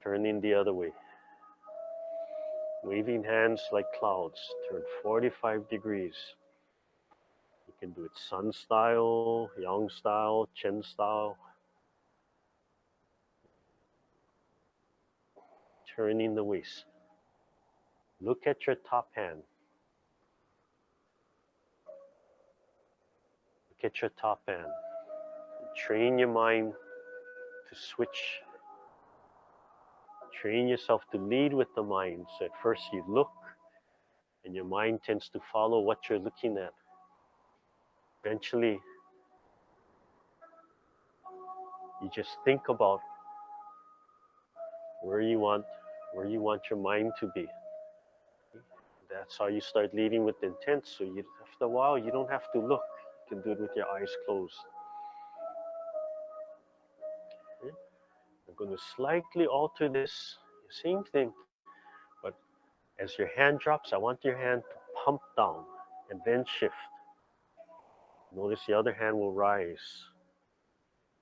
Turning the other way. Waving hands like clouds. Turn 45 degrees. You can do it sun style, yang style, chen style. Turning the waist. Look at your top hand. Look at your top hand. Train your mind to switch. Train yourself to lead with the mind. So at first you look, and your mind tends to follow what you're looking at. Eventually, you just think about where you want your mind to be. That's how you start leading with intent. So after a while, you don't have to look. You can do it with your eyes closed. Okay? I'm going to slightly alter this. Same thing. But as your hand drops, I want your hand to pump down and then shift. Notice the other hand will rise.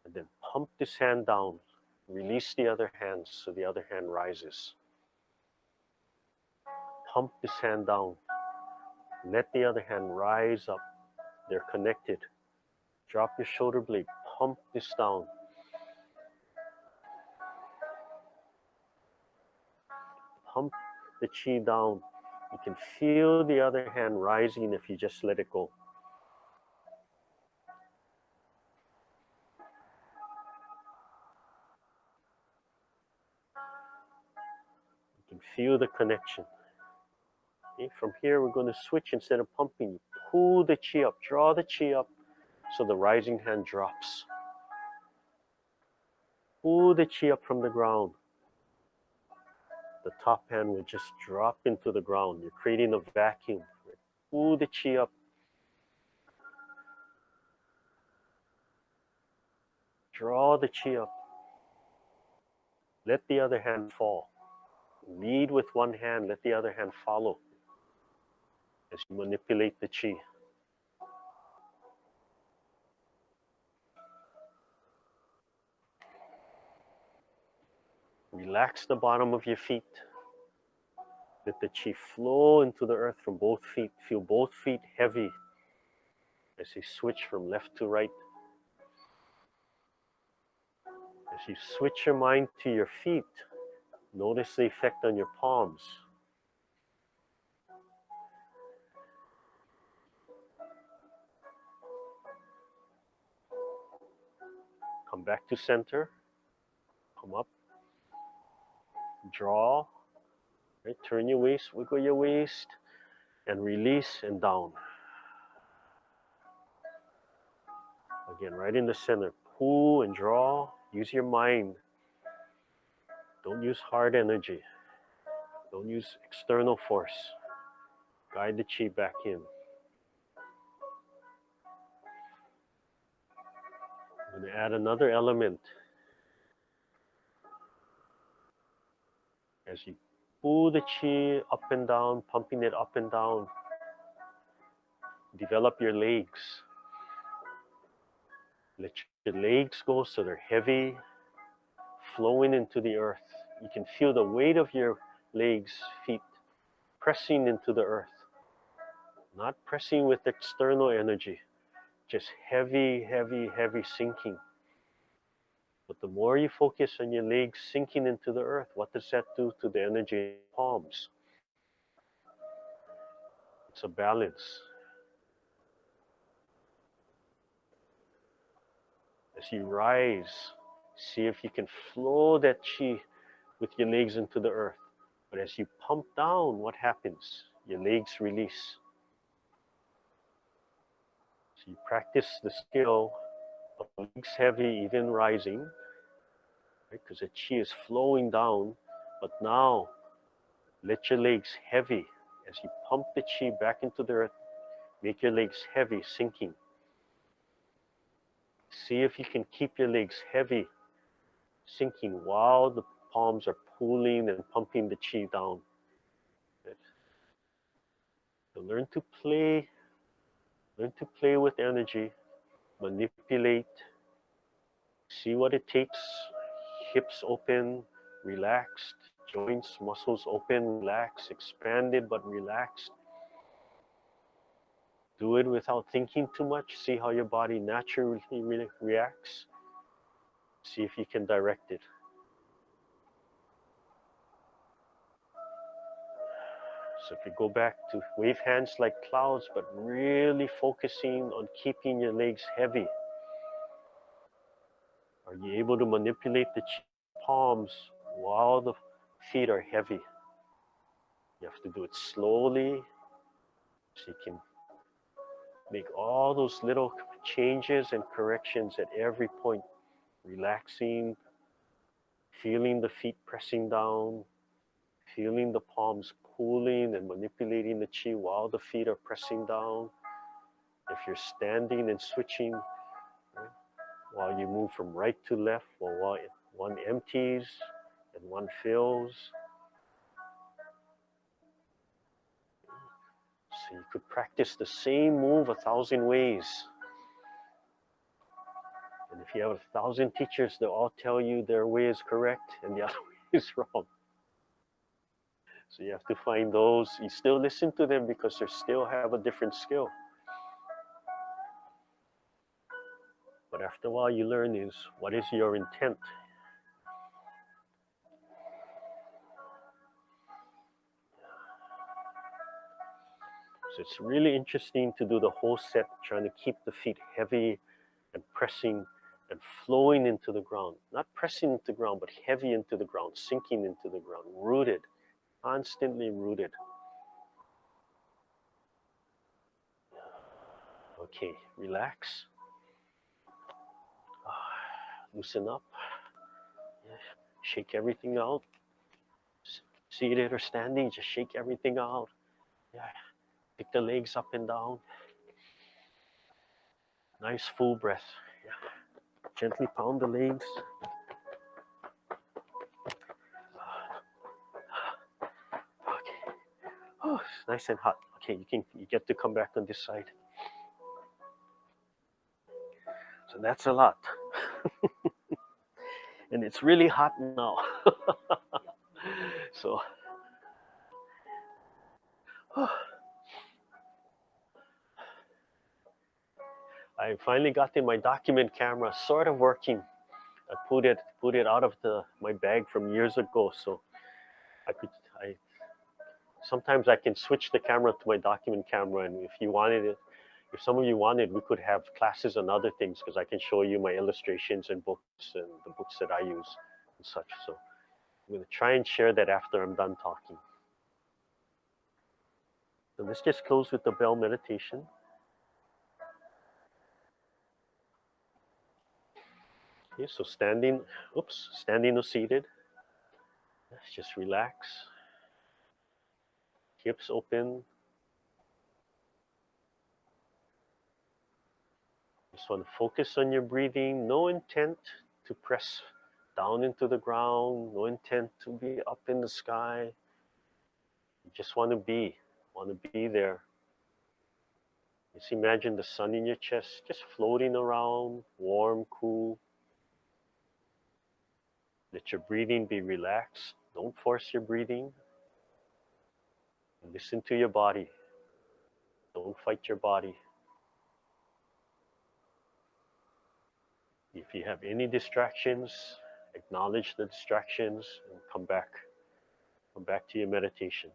And then pump this hand down. Release the other hand so the other hand rises. Pump this hand down. Let the other hand rise up. They're connected. Drop your shoulder blade. Pump this down. Pump the chi down. You can feel the other hand rising if you just let it go. You can feel the connection. Okay, from here, we're going to switch. Instead of pumping, pull the chi up, draw the chi up so the rising hand drops. Pull the chi up from the ground. The top hand will just drop into the ground. You're creating a vacuum. Pull the chi up. Draw the chi up. Let the other hand fall. Lead with one hand, let the other hand follow as you manipulate the chi. Relax the bottom of your feet. Let the chi flow into the earth from both feet. Feel both feet heavy as you switch from left to right. As you switch your mind to your feet, notice the effect on your palms. Come back to center. Come up. Draw. Right? Turn your waist, wiggle your waist, and release and down. Again, right in the center. Pull and draw. Use your mind. Don't use hard energy. Don't use external force. Guide the chi back in. I'm going to add another element. As you pull the chi up and down, pumping it up and down, develop your legs. Let your legs go so they're heavy, flowing into the earth. You can feel the weight of your legs, feet, pressing into the earth. Not pressing with external energy, just heavy, heavy, heavy sinking. But the more you focus on your legs sinking into the earth, what does that do to the energy in your palms? It's a balance. As you rise, see if you can flow that chi with your legs into the earth. But as you pump down, what happens? Your legs release. So you practice the skill of legs heavy, even rising, right? Because the chi is flowing down. But now, let your legs heavy. As you pump the chi back into the earth, make your legs heavy, sinking. See if you can keep your legs heavy, sinking while the palms are pulling and pumping the chi down. So learn to play with energy, manipulate, see what it takes. Hips open, relaxed, joints, muscles open, relaxed, expanded but relaxed. Do it without thinking too much. See how your body naturally reacts. See if you can direct it. So if you go back to wave hands like clouds, but really focusing on keeping your legs heavy. Are you able to manipulate the palms while the feet are heavy? You have to do it slowly so you can make all those little changes and corrections at every point. Relaxing, feeling the feet pressing down, feeling the palms pulling and manipulating the chi while the feet are pressing down. If you're standing and switching, right, while you move from right to left, while one empties and one fills. So you could practice the same move 1,000 ways. And if you have 1,000 teachers, they'll all tell you their way is correct and the other way is wrong. So you have to find those. You still listen to them because they still have a different skill. But after a while, you learn is what is your intent? So it's really interesting to do the whole set, trying to keep the feet heavy and pressing and flowing into the ground. Not pressing into the ground, but heavy into the ground, sinking into the ground, rooted, constantly rooted. Okay, relax. Loosen up. Shake everything out. Seated or standing, just shake everything out. Yeah. Pick the legs up and down. Nice full breath. Yeah. Gently pound the legs. Okay. Oh, it's nice and hot. Okay, you get to come back on this side. So that's a lot. And it's really hot now. So I finally got in my document camera, sort of working. I put it out of my bag from years ago, so I sometimes I can switch the camera to my document camera, and if some of you wanted, we could have classes on other things because I can show you my illustrations and books and the books that I use and such. So I'm going to try and share that after I'm done talking. So let's just close with the bell meditation. Okay, so standing or seated. Let's just relax. Hips open. Just want to focus on your breathing. No intent to press down into the ground. No intent to be up in the sky. You just want to be there. Just imagine the sun in your chest, just floating around, warm, cool. Let your breathing be relaxed. Don't force your breathing. Listen to your body. Don't fight your body. If you have any distractions, acknowledge the distractions and come back to your meditation.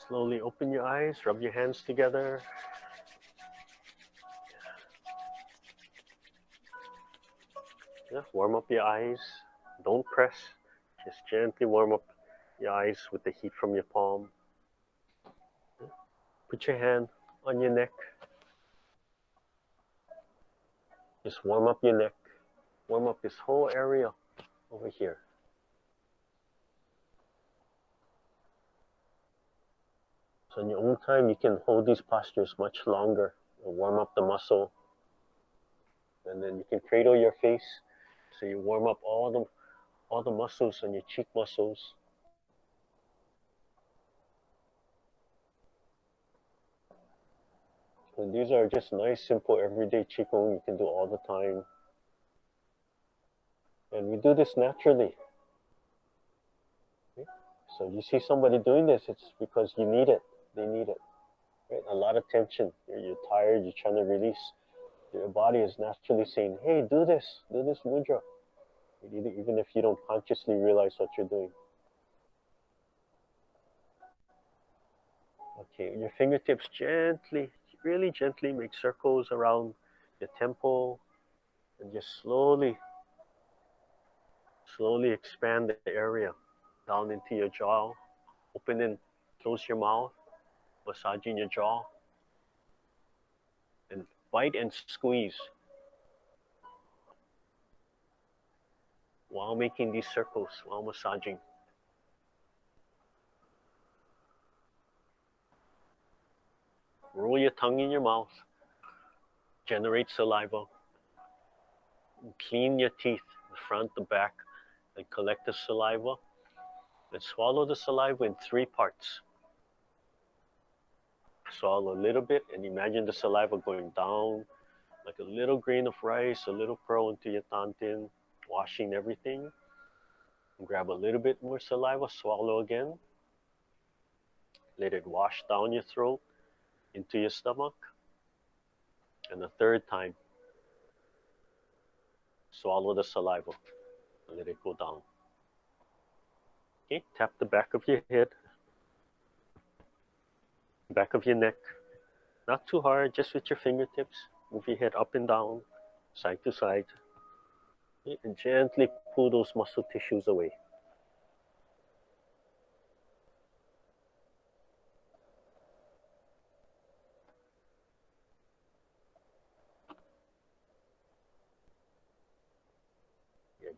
Slowly open your eyes, rub your hands together. Yeah, warm up your eyes. Don't press. Just gently warm up your eyes with the heat from your palm. Put your hand on your neck. Just warm up your neck. Warm up this whole area over here. So in your own time, you can hold these postures much longer and warm up the muscle. And then you can cradle your face. So you warm up all the muscles on your cheek muscles. And these are just nice, simple, everyday Qigong you can do all the time. And we do this naturally. Okay? So you see somebody doing this, it's because you need it. They need it. Right? A lot of tension. You're tired, you're trying to release. Your body is naturally saying, hey, do this mudra. Even if you don't consciously realize what you're doing. Okay, your fingertips gently, really gently make circles around your temple and just slowly expand the area down into your jaw. Open and close your mouth, massaging your jaw. And bite and squeeze while making these circles, while massaging. Roll your tongue in your mouth, generate saliva, clean your teeth, the front, the back, and collect the saliva. And swallow the saliva in 3 parts. Swallow a little bit and imagine the saliva going down like a little grain of rice, a little pearl into your tantin, washing everything. And grab a little bit more saliva, swallow again. Let it wash down your throat, into your stomach. And the 3rd time, swallow the saliva and let it go down. Okay, tap the back of your head, back of your neck. Not too hard, just with your fingertips. Move your head up and down, side to side. Okay, and gently pull those muscle tissues away.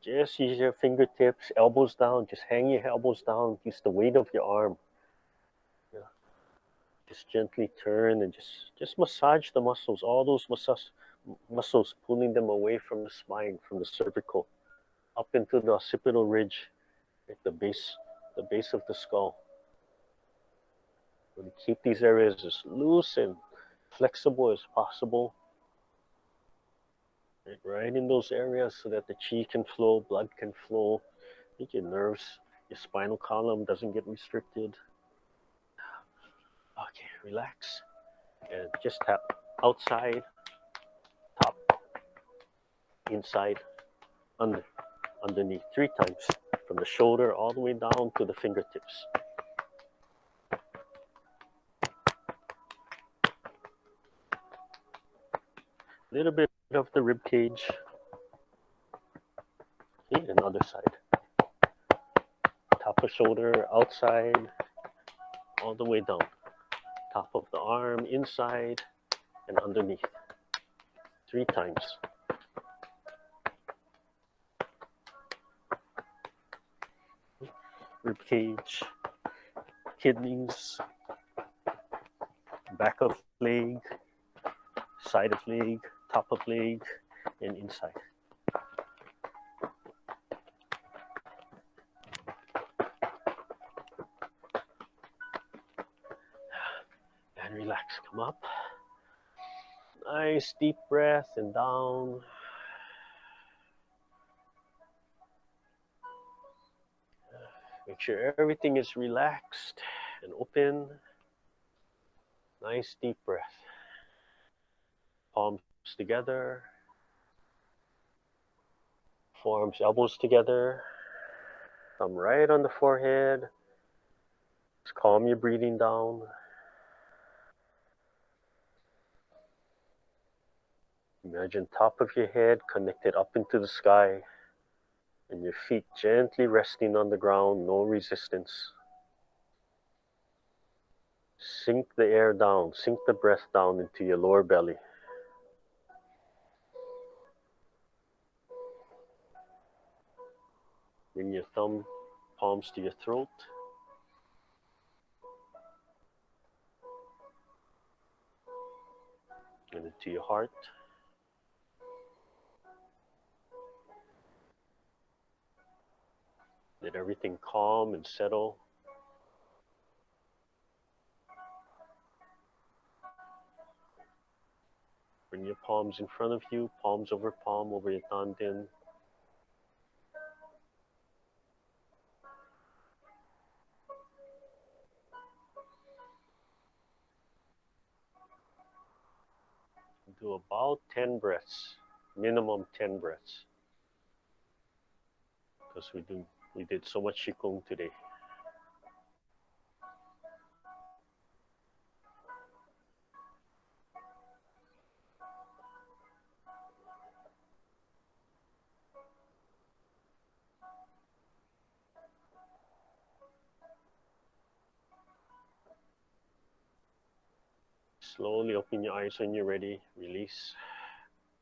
Just use your fingertips, elbows down. Just hang your elbows down. Use the weight of your arm. Yeah. Just gently turn and just massage the muscles. All those muscles, pulling them away from the spine, from the cervical, up into the occipital ridge, at the base of the skull. Really keep these areas as loose and flexible as possible. Right in those areas so that the chi can flow, blood can flow, your nerves, your spinal column doesn't get restricted. Okay, relax. And just tap outside, top, inside, underneath 3 times. From the shoulder all the way down to the fingertips. A little bit of the rib cage. Okay, another side. Top of shoulder, outside, all the way down. Top of the arm, inside, and underneath. 3 times. Rib cage, kidneys, back of leg, side of leg, top of leg, and inside. And relax, come up. Nice deep breath and down. Make sure everything is relaxed and open. Nice deep breath. Palms together. Forearms, elbows together. Thumb right on the forehead. Just calm your breathing down. Imagine top of your head connected up into the sky and your feet gently resting on the ground, no resistance. Sink the air down, sink the breath down into your lower belly. Bring your thumb palms to your throat. And into your heart. Let everything calm and settle. Bring your palms in front of you, palms over your tanden. Do about 10 breaths, minimum 10 breaths. Because we did so much Qigong today. Slowly open your eyes when you're ready. Release.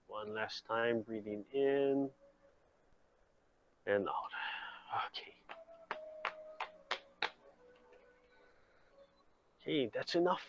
One last time, breathing in and out. Okay. Okay, that's enough.